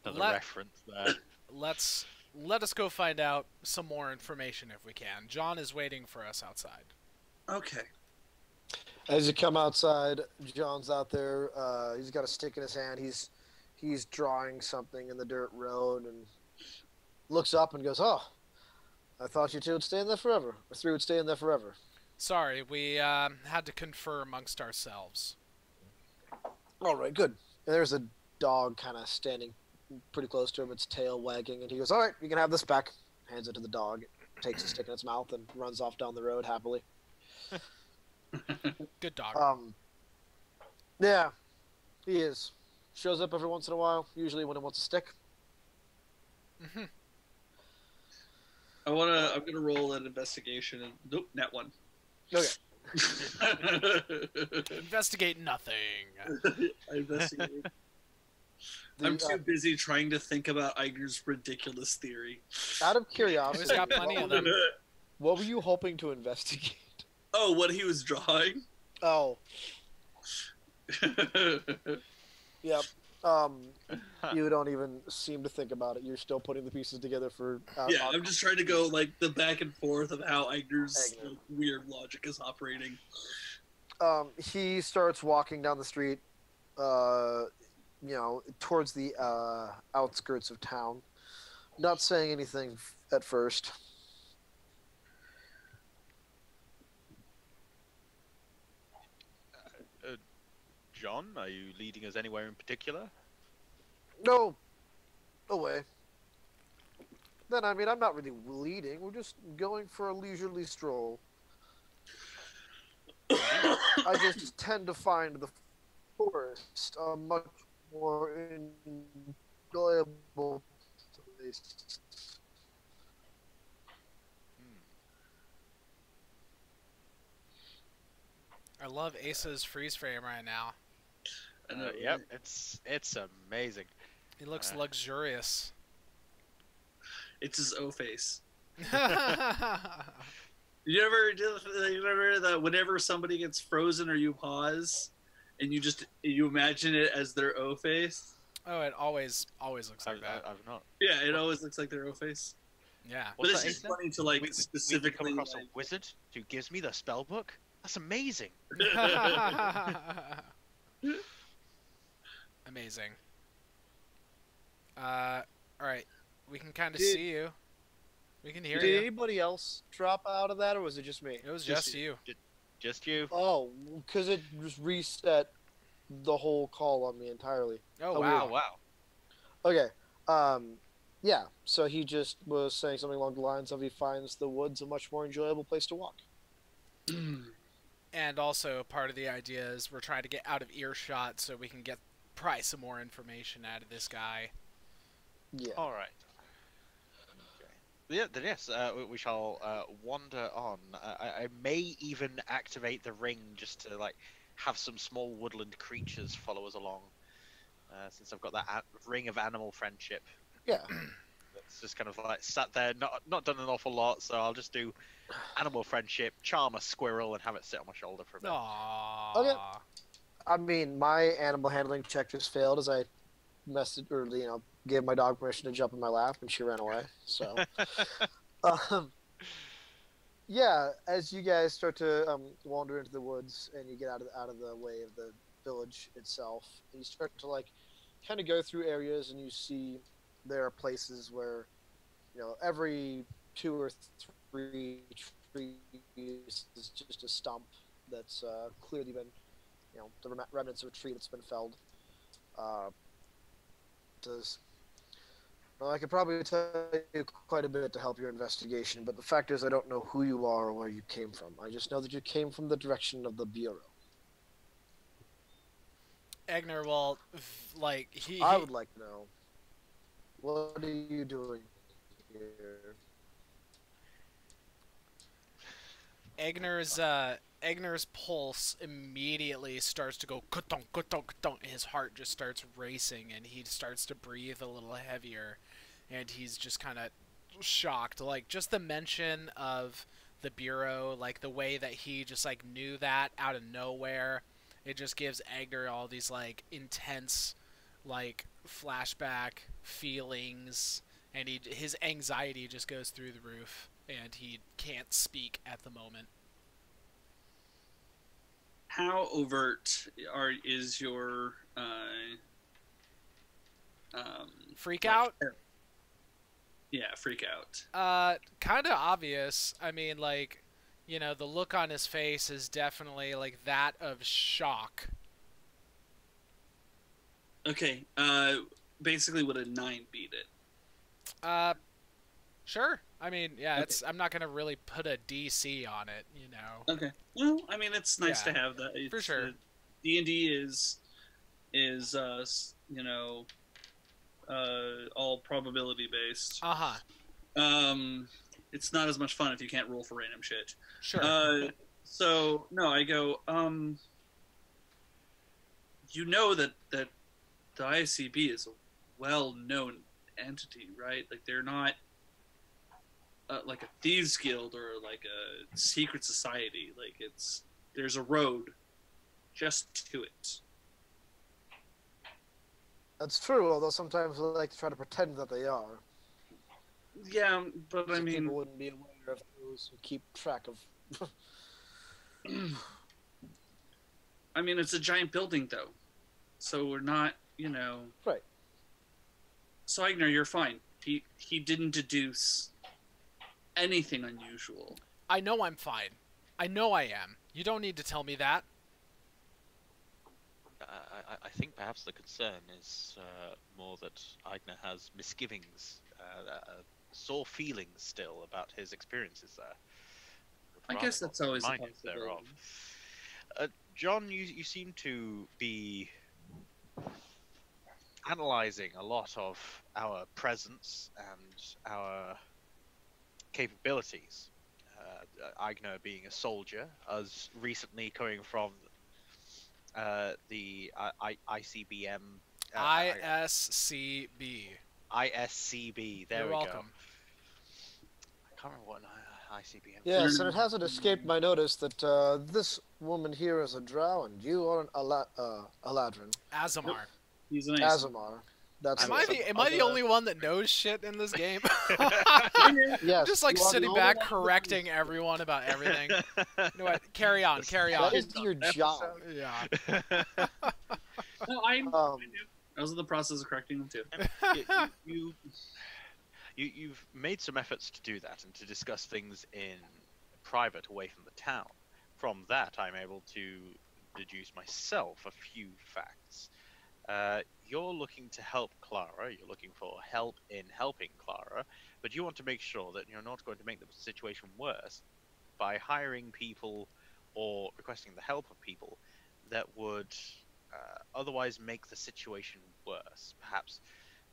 Another reference there. Let us go find out some more information if we can. John is waiting for us outside. Okay. As you come outside, John's out there. He's got a stick in his hand. He's drawing something in the dirt road and looks up and goes, "Oh, I thought you two would stay in there forever. Or three would stay in there forever." Sorry, we had to confer amongst ourselves. All right, good. And there's a dog kind of standing pretty close to him, its tail wagging, and he goes, "All right, you can have this back." Hands it to the dog, takes a stick in its mouth, and runs off down the road happily. Good dog. Yeah, he is. Shows up every once in a while, usually when he wants a stick. Mm-hmm. I'm gonna roll an investigation. And, nope, net one. Okay. Investigate nothing. I investigate. I'm too busy trying to think about Eigner's ridiculous theory. Out of curiosity, Always got plenty of them. What were you hoping to investigate? Oh, what he was drawing? Oh, yep. You don't even seem to think about it. You're still putting the pieces together for... yeah, I'm just trying to go, like, the back and forth of how Eigner's weird logic is operating. He starts walking down the street, towards the outskirts of town. Not saying anything at first. John, are you leading us anywhere in particular? No. Away. Then, I'm not really leading. We're just going for a leisurely stroll. I just tend to find the forest a much more enjoyable place. I love Asa's freeze frame right now. Yep, it's amazing. He looks luxurious. It's his O face. You ever that whenever somebody gets frozen or you pause, and you imagine it as their O face? Oh, it always looks like that. I've not. Yeah, it always looks like their O face. Yeah. But it's just funny to like We specifically come across like, a wizard who gives me the spell book. That's amazing. Amazing. Alright. We can kind of see you. We can hear Did you. anybody else drop out of that, or was it just me? It was just you. Just you. Oh, because it just reset the whole call on me entirely. Oh, weird. wow. Wow. Okay. Yeah. So he just was saying something along the lines of he finds the woods a much more enjoyable place to walk. And also, part of the idea is we're trying to get out of earshot so we can get probably some more information out of this guy. Yeah. All right. Okay. Yeah. Then yes, we shall wander on. I may even activate the ring just to like have some small woodland creatures follow us along, since I've got that ring of animal friendship. Yeah. It's just kind of like sat there, not done an awful lot, so I'll just do animal friendship, charm a squirrel, and have it sit on my shoulder for a bit. Aww. Okay. I mean, my animal handling check just failed as I gave my dog permission to jump in my lap, and she ran away. So, yeah, as you guys start to wander into the woods and you get out of the way of the village itself, you start to like kind of go through areas, and you see there are places where every 2 or 3 trees is just a stump that's clearly been the remnants of a tree that's been felled. I could probably tell you quite a bit to help your investigation, but the fact is I don't know who you are or where you came from. I just know that you came from the direction of the Bureau. Eigner will, I would like to know, what are you doing here? Eigner's pulse immediately starts to go ka-tunk, ka-tunk, ka-tunk. His heart just starts racing, and he starts to breathe a little heavier, and he's just kind of shocked. Like, just the mention of the Bureau, like, the way that he just, like, knew that out of nowhere, it just gives Eigner all these, like, intense, like, flashback feelings, and his anxiety just goes through the roof, and he can't speak at the moment. How overt is your Freak like, out? Yeah, freak out. Kind of obvious. I mean, like, you know, the look on his face is definitely like that of shock. Okay. Basically, would a 9 beat it? Sure. I mean, yeah, Okay. I'm not gonna really put a DC on it, you know. Okay. Well, I mean, it's nice Yeah, to have that. for sure. D&D is you know, all probability based. It's not as much fun if you can't roll for random shit. Sure. So no, I go. You know that the ICB is a well-known entity, right? Like they're not like a thieves guild or like a secret society. Like there's a road just to it. That's true, although sometimes they like to try to pretend that they are. Yeah, but So I mean, people wouldn't be aware of those who keep track of. I mean, it's a giant building, though, so we're not, you know. Right. So Eigner, you're fine. He didn't deduce anything unusual. I know I'm fine. I know I am. You don't need to tell me that. I think perhaps the concern is more that Eigner has misgivings, sore feelings still about his experiences there. I guess that's always a Reminded possibility. thereof. John, you seem to be analyzing a lot of our presence and our capabilities. Eigner being a soldier, us recently coming from the ICBM. ISCB. ISCB. There You're we welcome. go. I can't remember what an ICBM. Yes, and it hasn't escaped my notice that this woman here is a drow and you are an Aladrin. Azamar. He's an Azamar. That's Am I the only one that knows shit in this game? Yes, Just like you are the sitting only back one correcting everyone about everything. You know what? Carry on. That is your job. Yeah. No, I knew. I was in the process of correcting them too. You've made some efforts to do that and to discuss things in private away from the town. From that, I'm able to deduce myself a few facts. You're looking to help Clara, you're looking for help in helping Clara, but you want to make sure that you're not going to make the situation worse by hiring people or requesting the help of people that would otherwise make the situation worse. Perhaps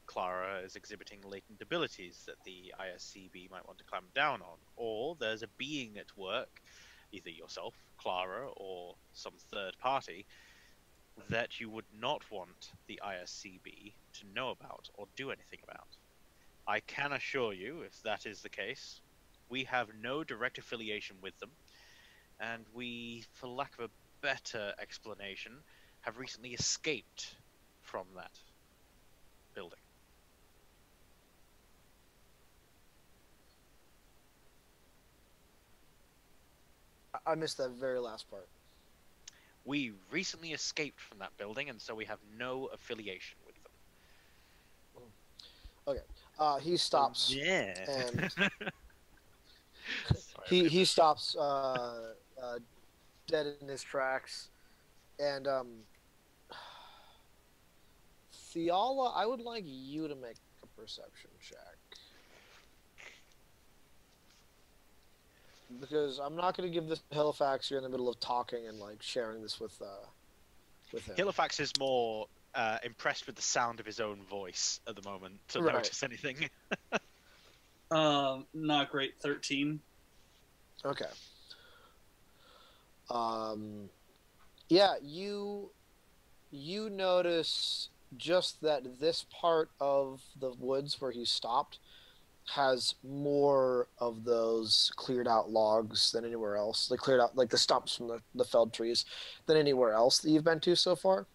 Clara is exhibiting latent abilities that the ISCB might want to clamp down on, or there's a being at work, either yourself, Clara, or some third party, that you would not want the ISCB to know about or do anything about. I can assure you, if that is the case, we have no direct affiliation with them, and we, for lack of a better explanation, have recently escaped from that building. I missed that very last part. We recently escaped from that building, and so we have no affiliation with them. Okay. He stops. Yeah. And Sorry, he stops dead in his tracks. And Theala, I would like you to make a perception check. Because I'm not going to give this to Halifax. You're in the middle of talking and like sharing this with him. Halifax is more impressed with the sound of his own voice at the moment to Right. notice anything. Not great. 13. Okay. Yeah, you notice just that this part of the woods where he stopped has more of those cleared out logs than anywhere else. They cleared out like the stumps from the felled trees than anywhere else that you've been to so far.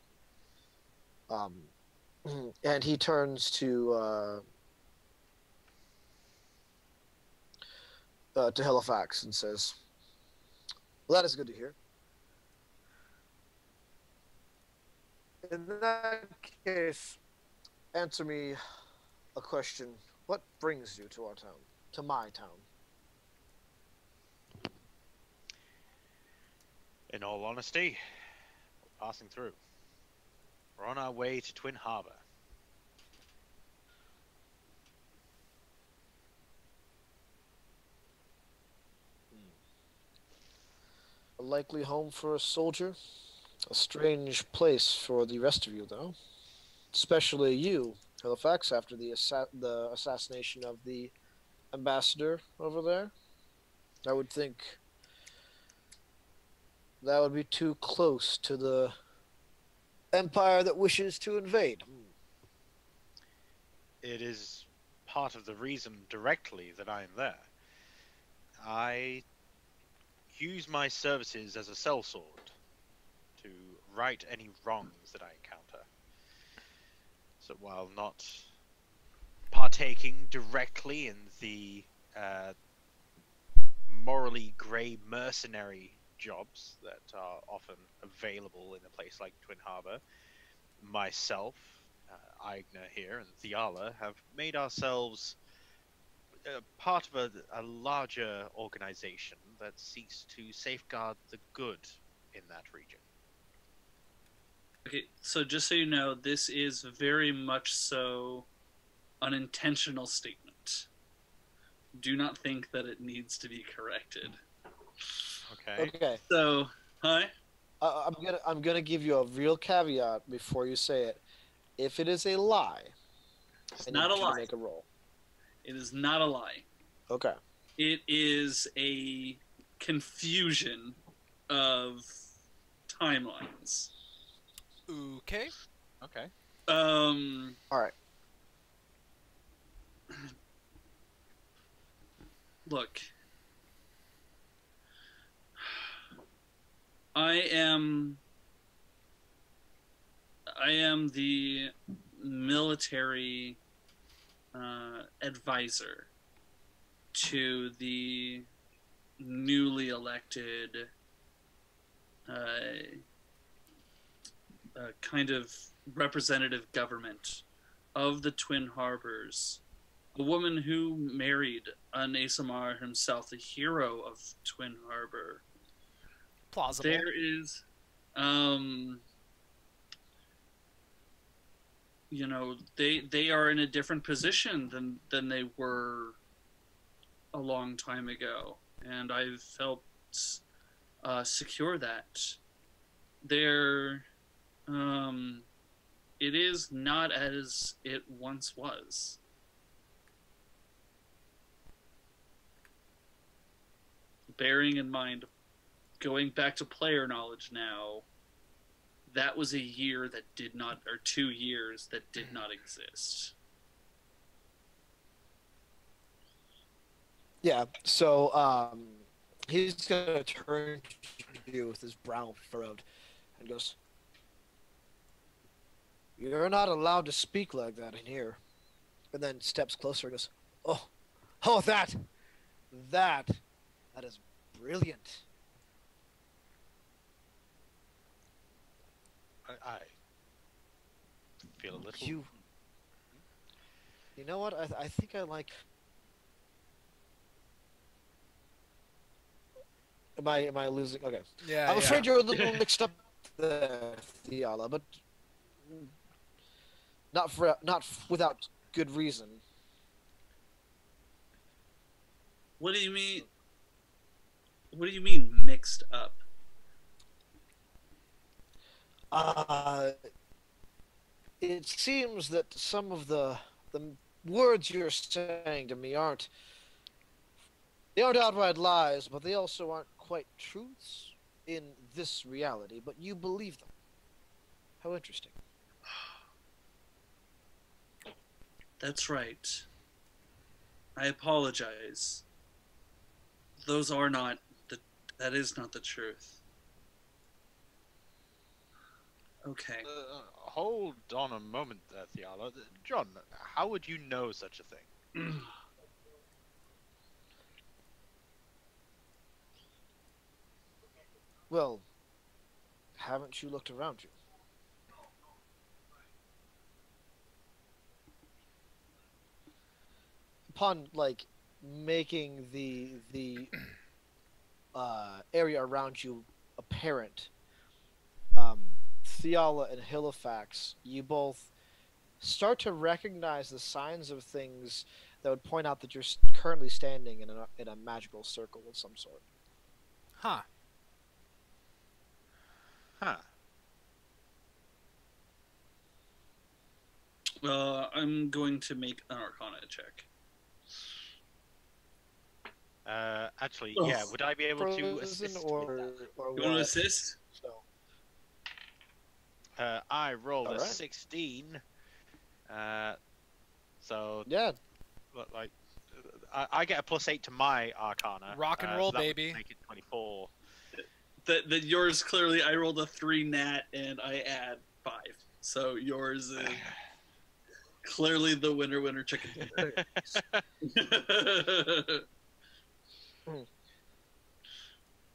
And he turns to Halifax and says, "Well, that is good to hear. In that case, answer me a question. What brings you to our town? To my town?" In all honesty, we're passing through. We're on our way to Twin Harbor. A likely home for a soldier. A strange place for the rest of you, though. Especially you, Halifax, after the assassination of the ambassador over there. I would think that would be too close to the empire that wishes to invade. It is part of the reason directly that I am there. I use my services as a sellsword to right any wrongs that I encounter. So while not partaking directly in the morally grey mercenary jobs that are often available in a place like Twin Harbor, myself, Eigner here, and Thiala have made ourselves part of a larger organization that seeks to safeguard the good in that region. Okay, so just so you know, this is very much so an intentional statement. Do not think that it needs to be corrected. Okay. Okay. So, hi. I'm gonna give you a real caveat before you say it. If it is a lie, It's I not a need you to lie. make a roll. It is not a lie. Okay. It is a confusion of timelines. Okay. Okay. All right. Look, I am the military advisor to the newly elected kind of representative government of the Twin Harbors. A woman who married an Asamar himself, the hero of Twin Harbor. Plausible. There is, you know, they are in a different position than they were a long time ago, and I've helped secure that. There, it is not as it once was. Bearing in mind, going back to player knowledge now, that was a year that did not, or 2 years that did not exist. Yeah. So he's gonna turn to you with his brow furrowed, and goes, "You're not allowed to speak like that in here." And then steps closer and goes, "Oh, that is brilliant." I feel a little. You know what? I think I like. Am I losing? Okay. Yeah. I'm afraid you're a little mixed up there, Thiala, but not without good reason. What do you mean? What do you mean mixed up? It seems that some of the words you're saying to me aren't outright lies, but they also aren't quite truths in this reality, but you believe them. How interesting. That's right. I apologize. Those are not the. That is not the truth. Okay. Hold on a moment there, Thiala. John, how would you know such a thing? Well, haven't you looked around you? Upon like making the area around you apparent, Theala and Halifax, you both start to recognize the signs of things that would point out that you're currently standing in a magical circle of some sort. Huh. Huh. I'm going to make an Arcana check. Actually, Oh. yeah. Would I be able to Frozen assist or with that? or You want to what? assist? So, I rolled a Alright. 16. So yeah, like, I get a +8 to my Arcana. Rock and so roll, that would baby. make it 24. That yours clearly. I rolled a 3 nat and I add 5, so yours is clearly the winner chicken dinner.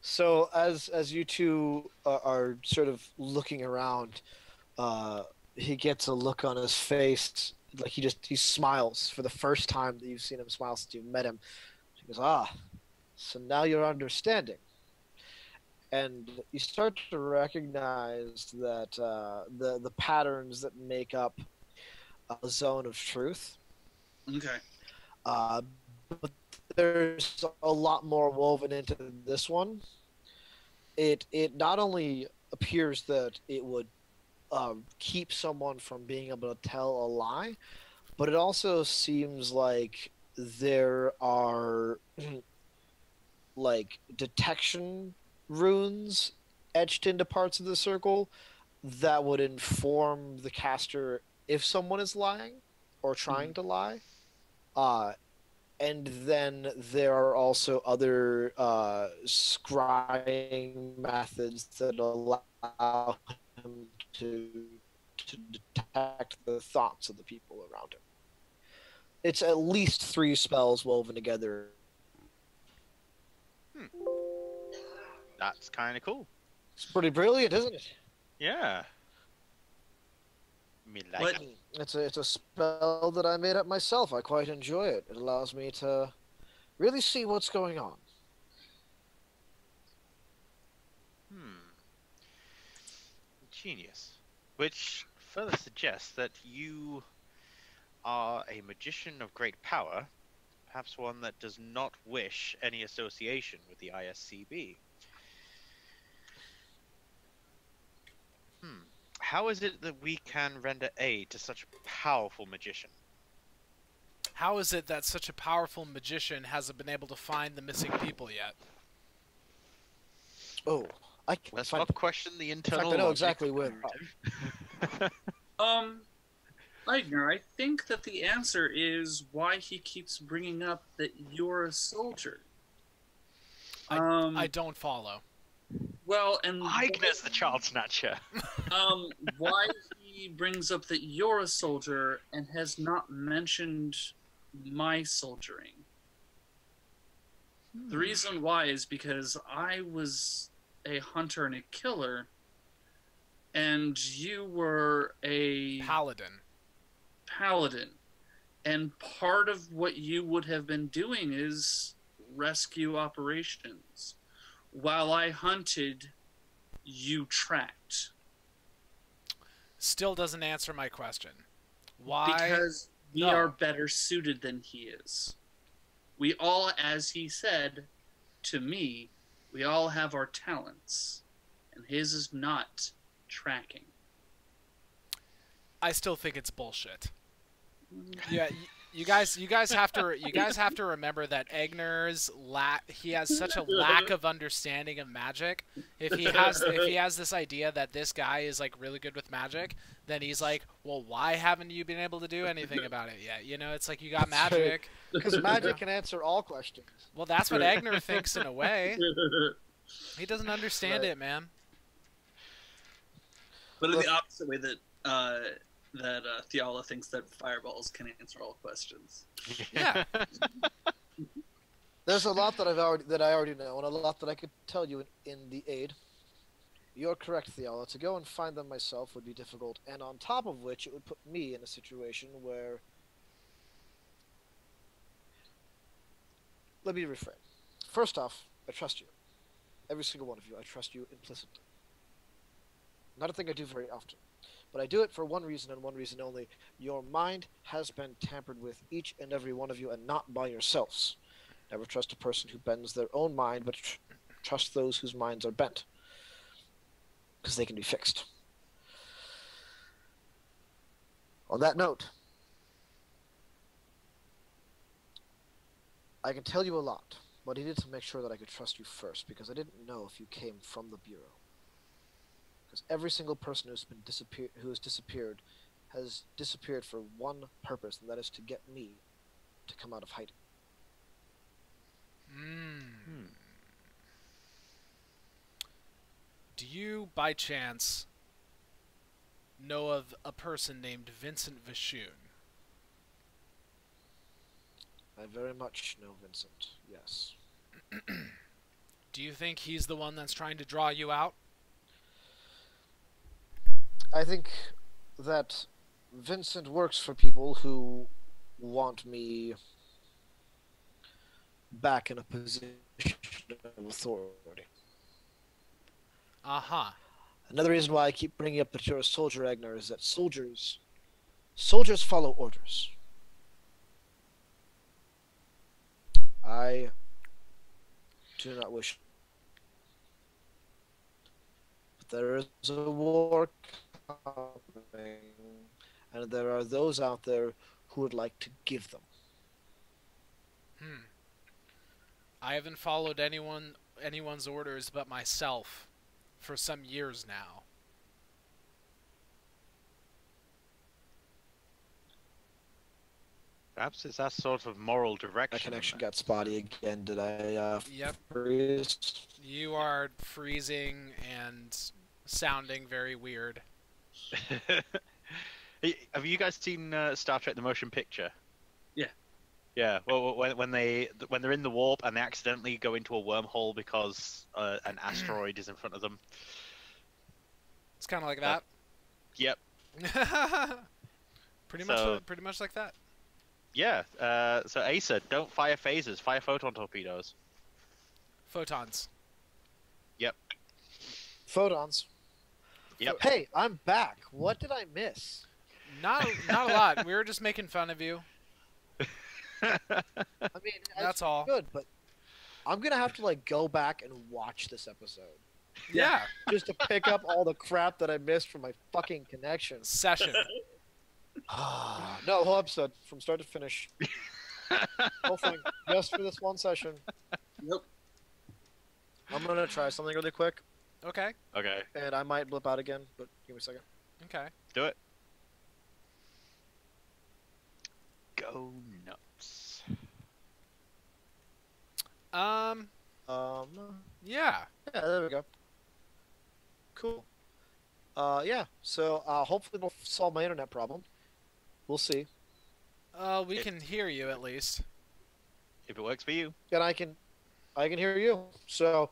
so as you two are sort of looking around, he gets a look on his face, like he smiles for the first time that you've seen him smile since you've met him. He goes, "Ah, so now you're understanding." And you start to recognize that the patterns that make up a zone of truth. Okay. But there's a lot more woven into this one. It not only appears that it would keep someone from being able to tell a lie, but it also seems like there are like detection runes etched into parts of the circle that would inform the caster if someone is lying or trying to lie. And then there are also other scrying methods that allow him to detect the thoughts of the people around him. It's at least 3 spells woven together. That's kind of cool. It's pretty brilliant, isn't it? Yeah. Me like What? it. It's a spell that I made up myself. I quite enjoy it. It allows me to really see what's going on. Genius. Which further suggests that you are a magician of great power, perhaps one that does not wish any association with the ISCB. How is it that we can render aid to such a powerful magician? How is it that such a powerful magician hasn't been able to find the missing people yet? Oh, I can Let's find not question the in internal fact, I know logic exactly of where. narrative. Eigner, I think that the answer is why he keeps bringing up that you're a soldier. I don't follow. Well, and Eigner's the child snatcher. why he brings up that you're a soldier and has not mentioned my soldiering. The reason why is because I was a hunter and a killer, and you were a paladin. And part of what you would have been doing is rescue operations. While I hunted, you tracked. Still doesn't answer my question. Why? Because we No. are better suited than he is. We all, as he said to me, we all have our talents. And his is not tracking. I still think it's bullshit. Yeah, You guys have to remember that he has such a lack of understanding of magic. If he has this idea that this guy is like really good with magic, then he's like, well, why haven't you been able to do anything about it yet? You know, it's like you got magic. Because magic can answer all questions. Well, that's what Eigner thinks in a way. He doesn't understand it, man. But in the opposite way that Theala thinks that fireballs can answer all questions. Yeah. There's a lot that I already know, and a lot that I could tell you in the aid. You're correct, Theala. To go and find them myself would be difficult, and on top of which, it would put me in a situation where... Let me reframe. First off, I trust you. Every single one of you, I trust you implicitly. Not a thing I do very often. But I do it for one reason and one reason only. Your mind has been tampered with, each and every one of you, and not by yourselves. Never trust a person who bends their own mind, but trust those whose minds are bent. Because they can be fixed. On that note, I can tell you a lot, but I needed to make sure that I could trust you first, because I didn't know if you came from the Bureau. Because every single person who has disappeared for one purpose, and that is to get me to come out of hiding. Do you, by chance, know of a person named Vincent Vishoon? I very much know Vincent, yes. Do you think he's the one that's trying to draw you out? I think that Vincent works for people who want me back in a position of authority. Uh-huh. Another reason why I keep bringing up that you're a soldier, Eigner, is that soldiers follow orders. I do not wish, but there is a war coming, and there are those out there who would like to give them. I haven't followed anyone's orders but myself for some years now. Perhaps it's that sort of moral direction. My connection got spotty again. Did I Yep. freeze? You are freezing and sounding very weird. Have you guys seen Star Trek: The Motion Picture? Yeah. Yeah. Well, when they're in the warp and they accidentally go into a wormhole because an asteroid is in front of them. It's kind of like that. Yep. Pretty much like that. Yeah. So Asa, don't fire phasers. Fire photon torpedoes. Photons. Yep. Photons. Yep. Hey, I'm back. What did I miss? Not a lot. We were just making fun of you. I mean, That's all. Good, but I'm gonna have to like go back and watch this episode Yeah. just to pick up all the crap that I missed from my fucking connection. Session. No, whole episode from start to finish. Whole thing, just for this one session. Nope. I'm gonna try something really quick, Okay. Okay. and I might blip out again, but give me a second. Okay. Do it. Go nuts. Yeah. Yeah, there we go. Cool. Yeah. So hopefully it'll solve my internet problem. We'll see. We can hear you at least. If it works for you. And I can hear you. So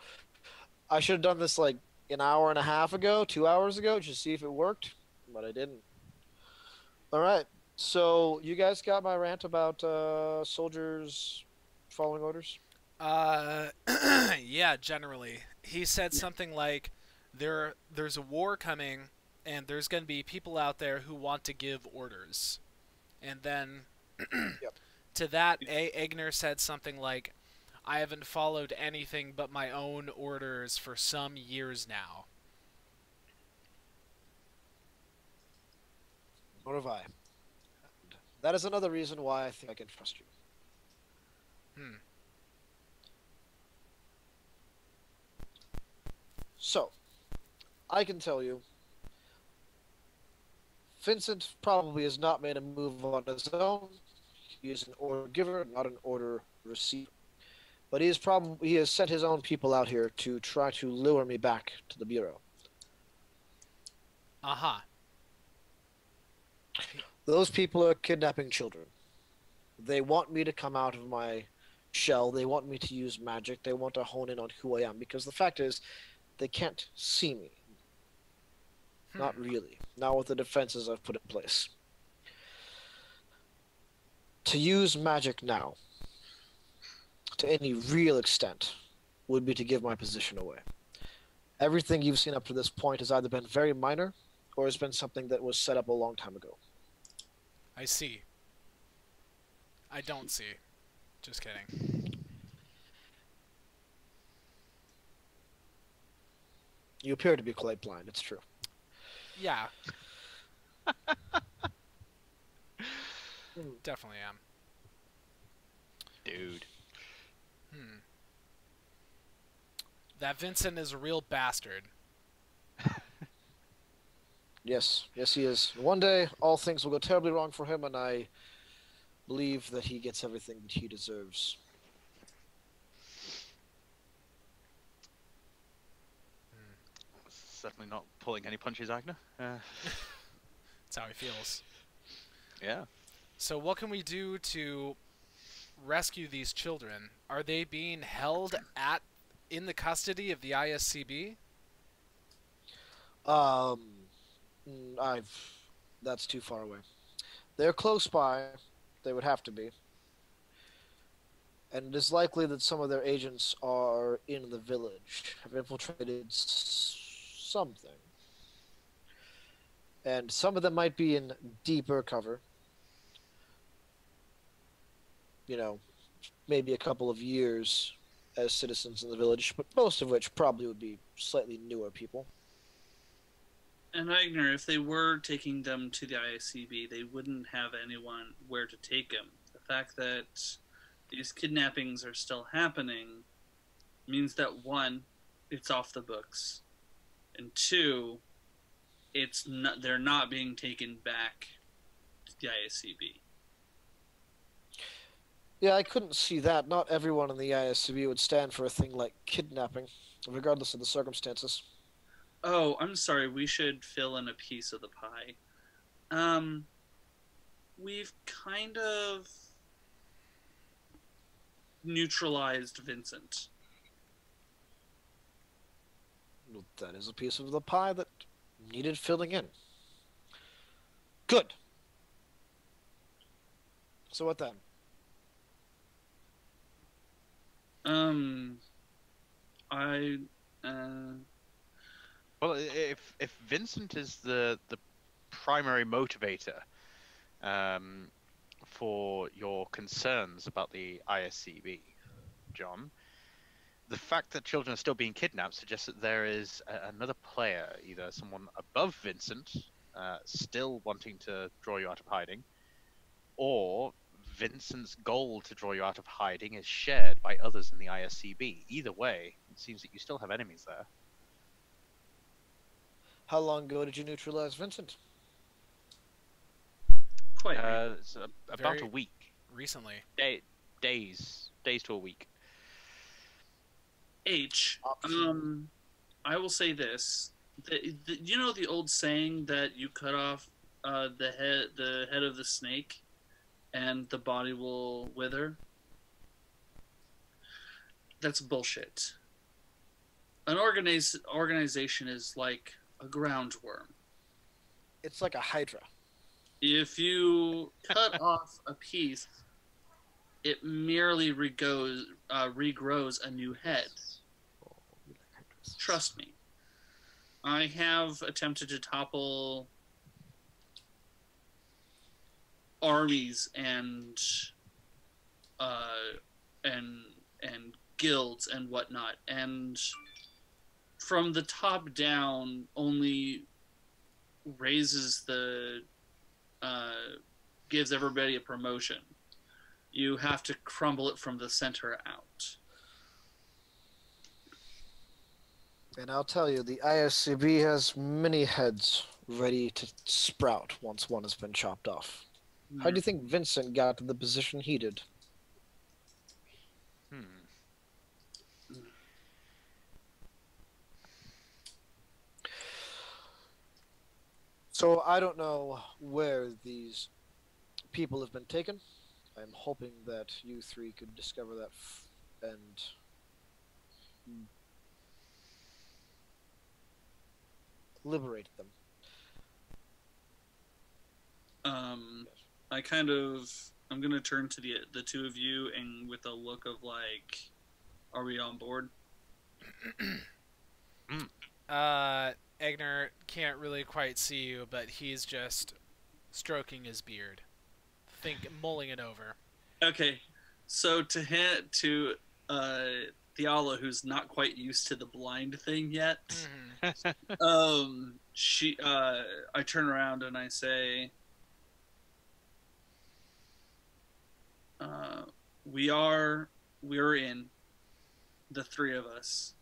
I should have done this like an hour and a half ago, 2 hours ago, just to see if it worked, but I didn't. All right. So you guys got my rant about soldiers following orders? Yeah, generally. He said something like, there's a war coming, and there's going to be people out there who want to give orders. And then, Yep. to that, Eigner said something like, I haven't followed anything but my own orders for some years now. Nor have I. That is another reason why I think I can trust you. Hmm. So, I can tell you, Vincent probably has not made a move on his own. He is an order giver, not an order receiver. But he has sent his own people out here to try to lure me back to the Bureau. Aha. Those people are kidnapping children. They want me to come out of my shell. They want me to use magic. They want to hone in on who I am. Because the fact is, they can't see me. Not really. Not with the defenses I've put in place. To use magic now, to any real extent, would be to give my position away. Everything you've seen up to this point has either been very minor, or has been something that was set up a long time ago. I see. I don't see. Just kidding. You appear to be quite blind, it's true. Yeah. Definitely am. Dude. That Vincent is a real bastard. Yes, yes he is. One day, all things will go terribly wrong for him, and I believe that he gets everything that he deserves. Certainly not pulling any punches, Eigner. That's how he feels. Yeah. So what can we do to rescue these children? Are they being held in the custody of the ISCB? That's too far away. They're close by. They would have to be. And it is likely that some of their agents are in the village, have infiltrated something. And some of them might be in deeper cover. You know, maybe a couple of years as citizens in the village, but most of which probably would be slightly newer people. And Eigner, if they were taking them to the ISCB, they wouldn't have anyone where to take them. The fact that these kidnappings are still happening means that, one, it's off the books, and two, they're not being taken back to the ISCB. Yeah, I couldn't see that. Not everyone in the ISCB would stand for a thing like kidnapping, regardless of the circumstances. Oh, I'm sorry, we should fill in a piece of the pie. We've kind of neutralized Vincent. Well, that is a piece of the pie that needed filling in. Good. So what then? Well, if Vincent is the primary motivator for your concerns about the ISCB, John, the fact that children are still being kidnapped suggests that there is another player, either someone above Vincent, still wanting to draw you out of hiding, or Vincent's goal to draw you out of hiding is shared by others in the ISCB. Either way, it seems that you still have enemies there. How long ago did you neutralize Vincent? Quite It's about a week. Recently. Days to a week. I will say this. You know the old saying that you cut off the head of the snake and the body will wither? That's bullshit. An organization is like a ground worm. It's like a hydra. If you cut off a piece, it merely regrows a new head. Trust me. I have attempted to topple armies and guilds and whatnot, and from the top down only raises the gives everybody a promotion. You have to crumble it from the center out. And I'll tell you, the ISCB has many heads ready to sprout once one has been chopped off. How do you think Vincent got to the position he did? So I don't know where these people have been taken. I'm hoping that you three could discover that and liberate them. I'm gonna turn to the two of you and with a look of like, are we on board? Eigner can't really quite see you, but he's just stroking his beard, mulling it over. Okay, so to Theala, who's not quite used to the blind thing yet, I turn around and I say, we're in, the three of us.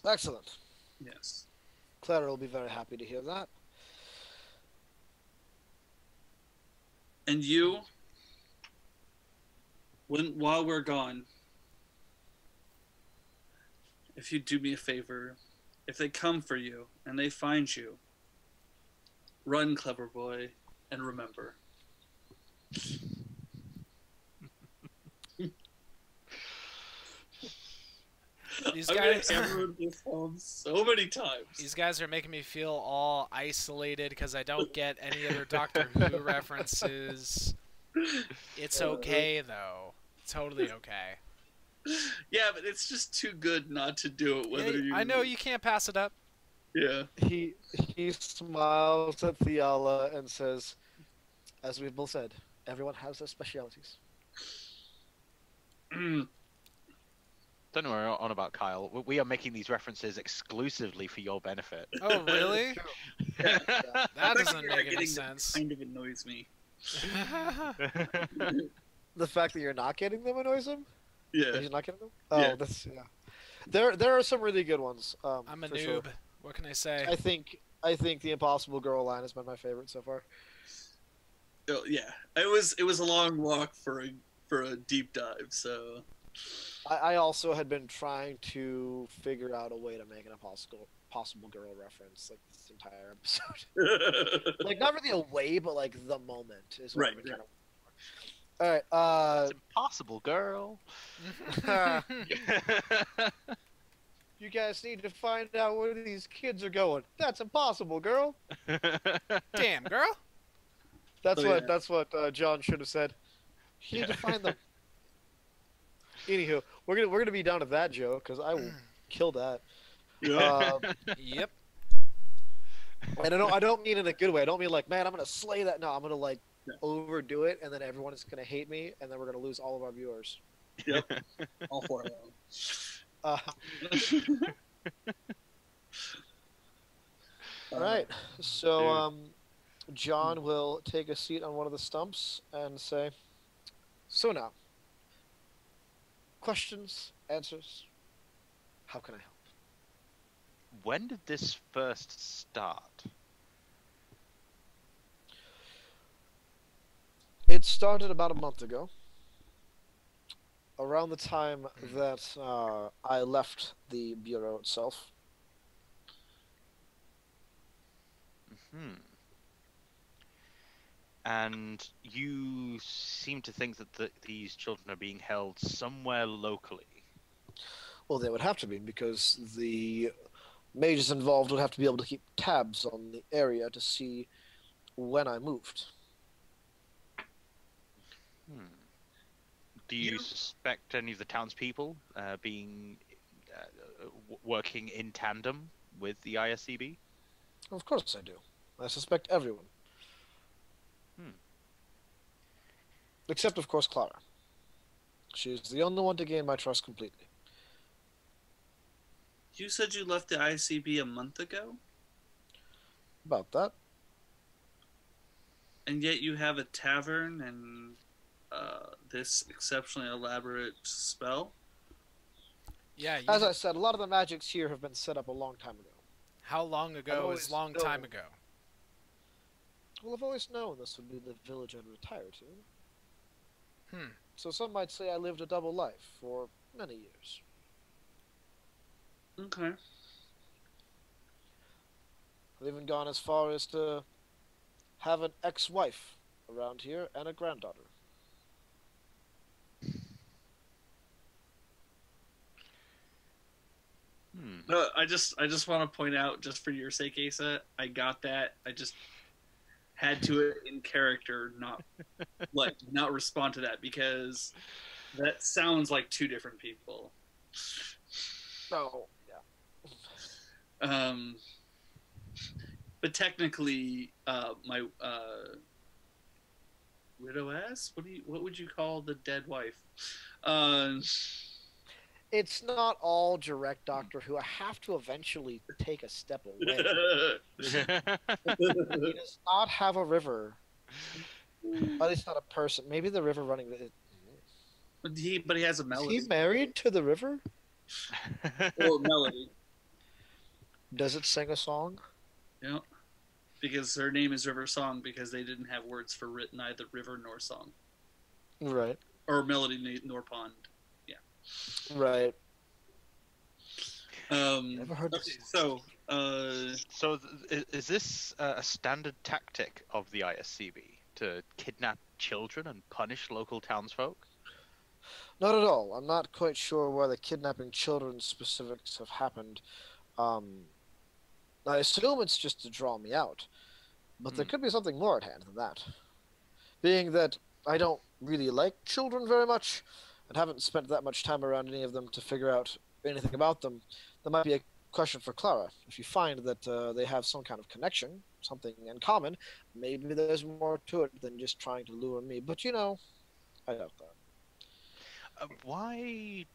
Excellent. Yes. Clara will be very happy to hear that. And you, while we're gone, if you do me a favor, if they come for you and they find you, run, clever boy, and remember. These guys hammered this home so many times. These guys are making me feel all isolated because I don't get any other Doctor Who references. It's okay though. Totally okay. Yeah, but it's just too good not to do it. I know you can't pass it up. Yeah. He smiles at Theala and says, as we've both said, everyone has their specialities. Don't worry on about Kyle. We are making these references exclusively for your benefit. Oh, really? Yeah. That doesn't make any sense. Kind of annoys me. The fact that you're not getting them annoys him? Yeah. You're not getting them? Oh, Yeah. that's yeah. There are some really good ones. I'm a noob. Sure. What can I say? I think the Impossible Girl line has been my favorite so far. Oh, yeah. It was a long walk for a deep dive, so. I also had been trying to figure out a way to make an Impossible Girl reference like this entire episode. Like not really a way, but like the moment is what Right, I've been trying to. All right. It's impossible, girl. You guys need to find out where these kids are going. That's impossible, girl. Damn, girl. That's what John should have said. You need to find them. Anywho, we're gonna be down to that joke because I will kill that. Yep. And I don't mean in a good way. I don't mean like, man, I'm gonna slay that. No, I'm gonna like overdo it, and then everyone is gonna hate me, and then we're gonna lose all of our viewers. Yep. All four of them. All right. So John will take a seat on one of the stumps and say, "So now, questions, answers. How can I help?" When did this first start? It started about a month ago, around the time that I left the Bureau itself. And you seem to think that these children are being held somewhere locally. Well, they would have to be, because the mages involved would have to be able to keep tabs on the area to see when I moved. Do you suspect any of the townspeople being working in tandem with the ISCB? Of course I do. I suspect everyone. Except, of course, Clara. She's the only one to gain my trust completely. You said you left the ICB a month ago? About that. And yet you have a tavern and this exceptionally elaborate spell. Yeah. As I said, a lot of the magics here have been set up a long time ago. How long ago is long time ago? Well, I've always known this would be the village I'd retire to. Hmm. So some might say I lived a double life for many years. Okay. I've even gone as far as to have an ex-wife around here and a granddaughter. I just want to point out, just for your sake, Asa, I got that. I just had to in character, not respond to that, because that sounds like two different people. Oh, yeah. But technically, my widow-ass? What would you call the dead wife? It's not all direct Doctor Who. I have to eventually take a step away. He does not have a river. At least not a person. Maybe the river running. But he has a melody. Is he married to the river? Or melody. Does it sing a song? Yeah. Because her name is River Song, because they didn't have words for neither river nor song. Right. Or melody nor pond. Yeah. Right. Never heard this. So, is this a standard tactic of the ISCB to kidnap children and punish local townsfolk? Not at all. I'm not quite sure where the kidnapping children specifics have happened. I assume it's just to draw me out, but there could be something more at hand than that. Being that I don't really like children very much, and haven't spent that much time around any of them to figure out anything about them, that might be a question for Clara. If you find that they have some kind of connection, something in common, maybe there's more to it than just trying to lure me. But I doubt that. Why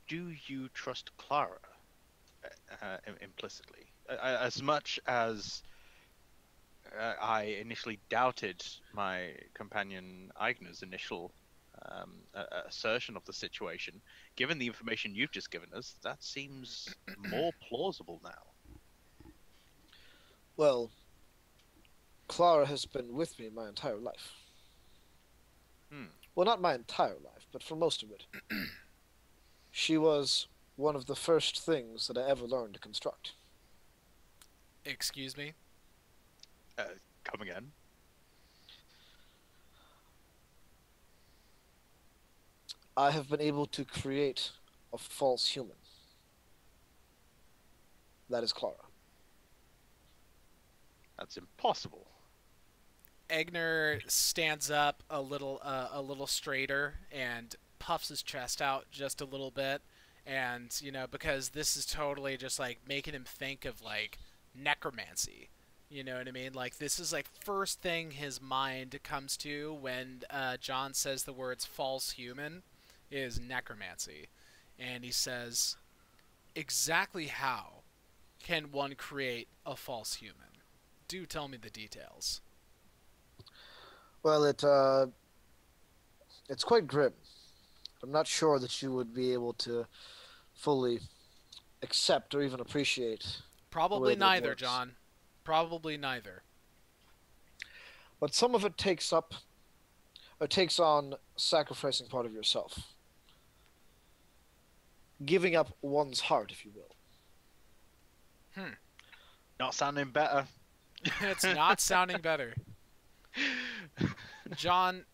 do you trust Clara implicitly? As much as I initially doubted my companion Eigner's initial assertion of the situation, given the information you've just given us, that seems more plausible now. Well, Clara has been with me my entire life. Well, not my entire life, but for most of it. She was one of the first things that I ever learned to construct. Excuse me? Come again? I have been able to create a false human. That is Clara. That's impossible. Eigner stands up a little straighter and puffs his chest out just a little bit, and because this is totally just like making him think of like necromancy. You know what I mean? Like, this is like first thing his mind comes to when John says the words false human is necromancy. And he says, exactly how can one create a false human? Do tell me the details. Well, it's quite grim. I'm not sure that you would be able to fully accept or even appreciate. Probably neither, John. Probably neither. But some of it takes on sacrificing part of yourself. Giving up one's heart, if you will. Not sounding better. It's not sounding better. John,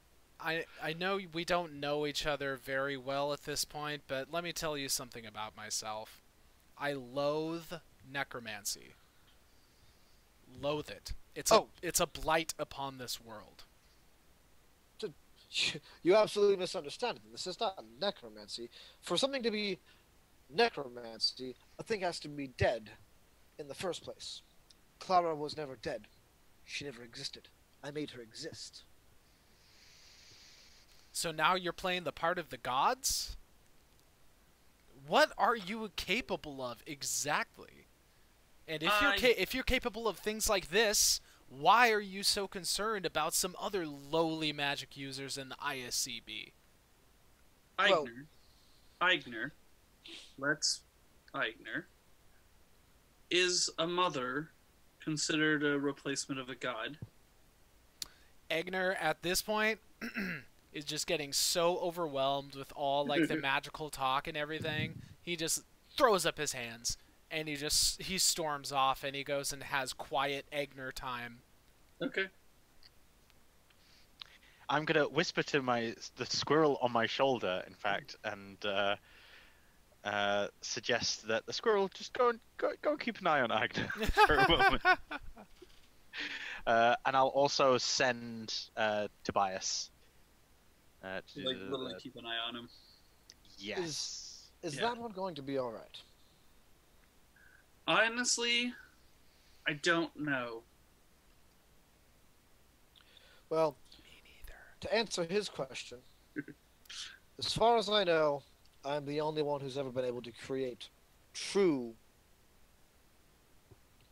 I know we don't know each other very well at this point, but let me tell you something about myself. I loathe necromancy. Loathe it. It's a blight upon this world. You absolutely misunderstand it. This is not necromancy. For something to be necromancy, a thing has to be dead in the first place. Clara was never dead. She never existed. I made her exist. So now you're playing the part of the gods? What are you capable of exactly? And if you're capable of things like this, why are you so concerned about some other lowly magic users in the ISCB? Eigner, is a mother considered a replacement of a god? Eigner, at this point, is just getting so overwhelmed with all, like, the magical talk and everything, he just throws up his hands, and he storms off, and he goes and has quiet Eigner time. Okay. I'm gonna whisper to the squirrel on my shoulder, in fact, and suggest that the squirrel just go and keep an eye on Eigner for a moment. And I'll also send Tobias. Literally keep an eye on him. Yes. Is that one going to be all right? Honestly, I don't know. Well, me neither. To answer his question, as far as I know, I'm the only one who's ever been able to create true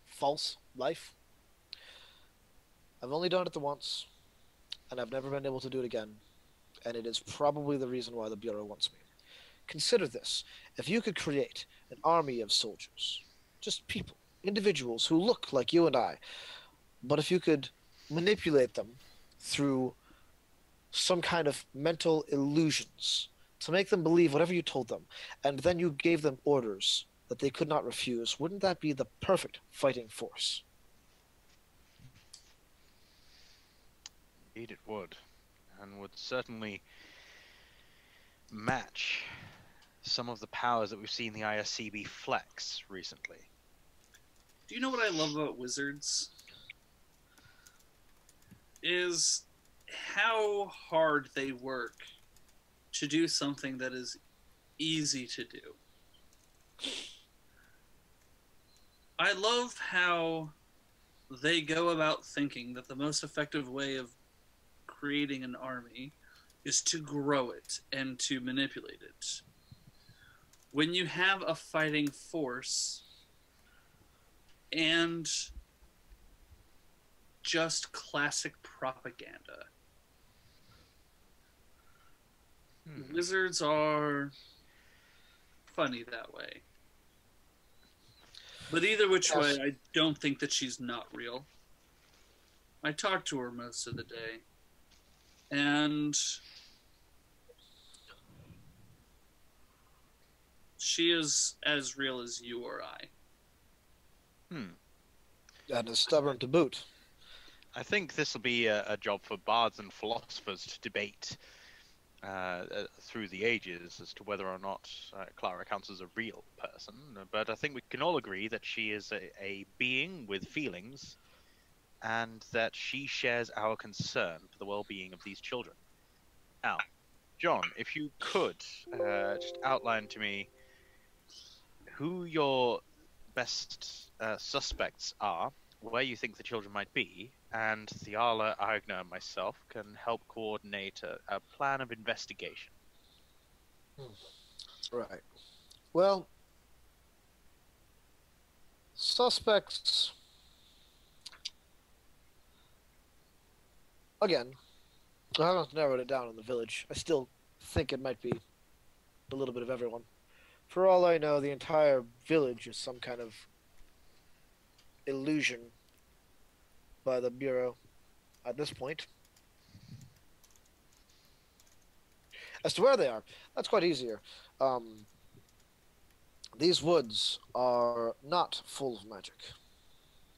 false life. I've only done it the once, and I've never been able to do it again, and it is probably the reason why the Bureau wants me. Consider this. If you could create an army of soldiers, just people, individuals who look like you and I, but if you could manipulate them through some kind of mental illusions to make them believe whatever you told them, and then you gave them orders that they could not refuse, wouldn't that be the perfect fighting force? Indeed it would, and would certainly match some of the powers that we've seen the ISCB flex recently. Do you know what I love about wizards? Is how hard they work to do something that is easy to do. I love how they go about thinking that the most effective way of creating an army is to grow it and to manipulate it. When you have a fighting force and just classic propaganda, wizards are funny that way. But either which way, I don't think that she's not real. I talk to her most of the day. And she is as real as you or I. And is stubborn to boot. I think this will be a job for bards and philosophers to debate through the ages as to whether or not Clara counts as a real person. But I think we can all agree that she is a being with feelings, and that she shares our concern for the well-being of these children. Now, John, if you could just outline to me who your best suspects are, where you think the children might be, and Thiala, Eigner, and myself can help coordinate a plan of investigation. Right. Well, suspects... Again, I haven't narrowed it down in the village. I still think it might be a little bit of everyone. For all I know, the entire village is some kind of illusion by the Bureau at this point. As to where they are, that's quite easier. These woods are not full of magic.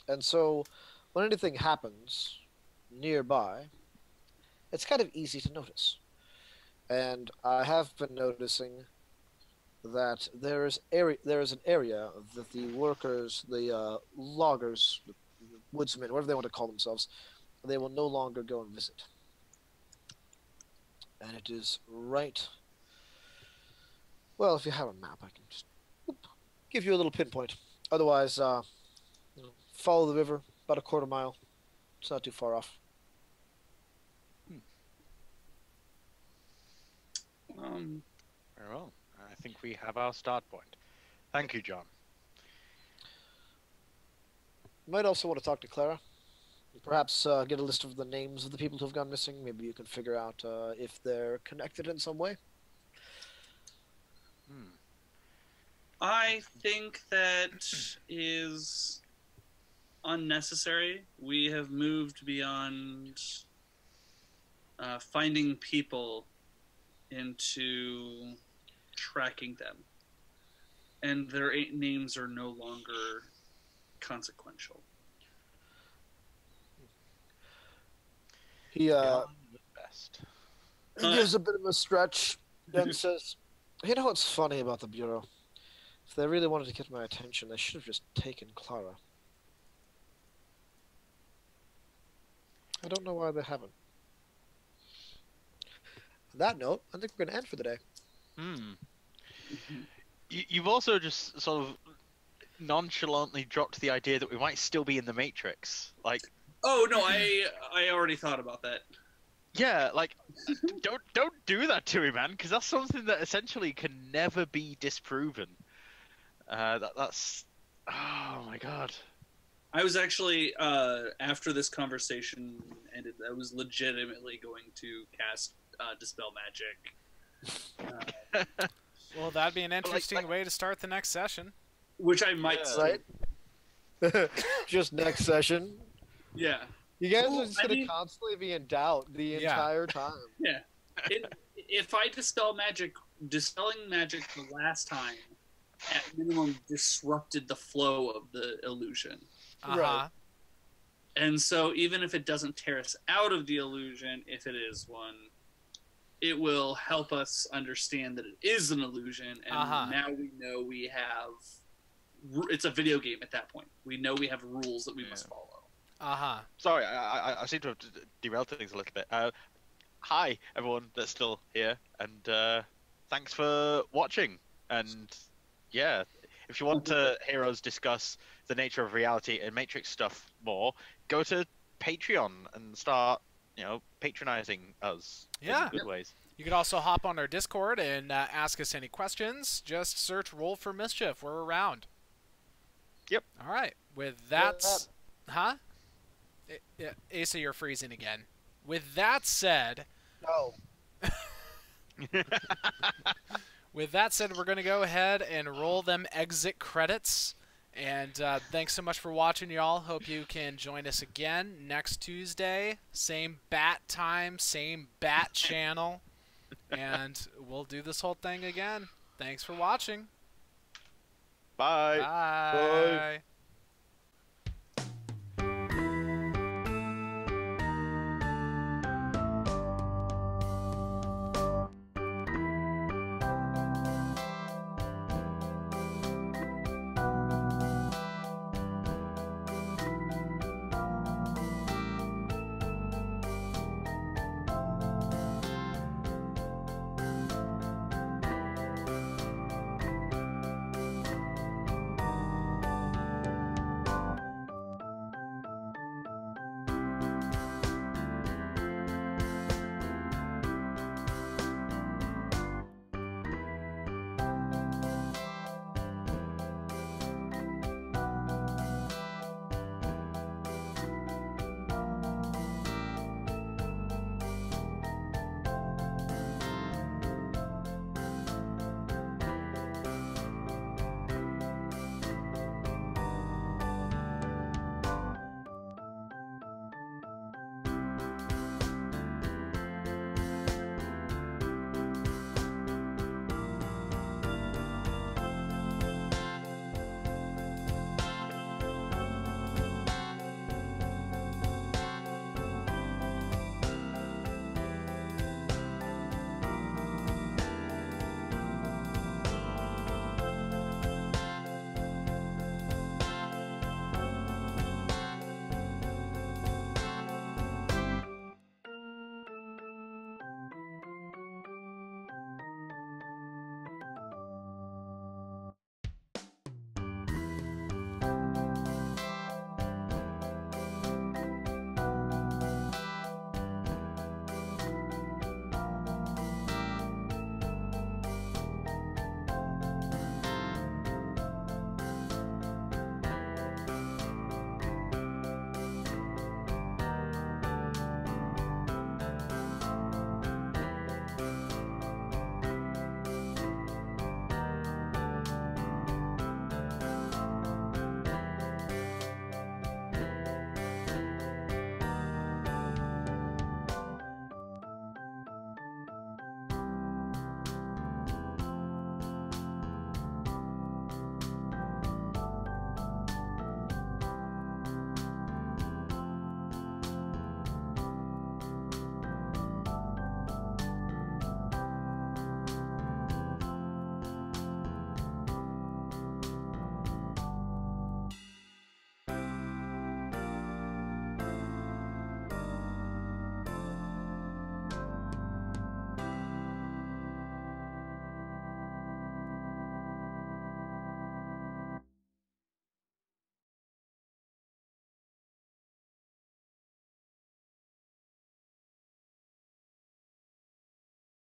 And so, when anything happens nearby, it's kind of easy to notice. And I have been noticing that there is an area that the workers, the loggers, the woodsmen, whatever they want to call themselves, they will no longer go and visit. And it is right... Well, if you have a map, I can just give you a little pinpoint. Otherwise, follow the river, about a quarter mile. It's not too far off. Very well. I think we have our start point. Thank you, John. might also want to talk to Clara. Perhaps get a list of the names of the people who have gone missing. Maybe you can figure out if they're connected in some way. I think that is unnecessary. We have moved beyond finding people into tracking them. And their names are no longer consequential. He Best. gives a bit of a stretch, then says, "You know what's funny about the Bureau? If they really wanted to get my attention, they should have just taken Clara. I don't know why they haven't." On that note, I think we're going to end for the day. You've also just sort of nonchalantly dropped the idea that we might still be in the Matrix. Like, oh no, I already thought about that. yeah, like, don't do that to me, man, because that's something that essentially can never be disproven. That's oh my god. I was actually after this conversation ended, I was legitimately going to cast Dispel Magic. Well, that'd be an interesting way to start the next session. Which I might Right? Just next session. Yeah. You guys are just going to constantly be in doubt the entire time. Yeah. If I dispelling magic the last time, at minimum disrupted the flow of the illusion. Right. And so even if it doesn't tear us out of the illusion, if it is one, it will help us understand that it is an illusion, and now we know we have... It's a video game at that point. We know we have rules that we must follow. Sorry, I seem to have derailed things a little bit. Hi, everyone that's still here, and thanks for watching. And yeah, if you want to hear us discuss the nature of reality and Matrix stuff more, go to Patreon and start, patronizing us in good ways. You could also hop on our Discord and ask us any questions. Just search Roll for Mischief. We're around. Yep. All right. With that... Huh? Asa, you're freezing again. With that said... No. With that said, we're going to go ahead and roll them exit credits. And thanks so much for watching, y'all. Hope you can join us again next Tuesday. Same bat time, same bat channel. And we'll do this whole thing again. Thanks for watching. Bye. Bye. Bye.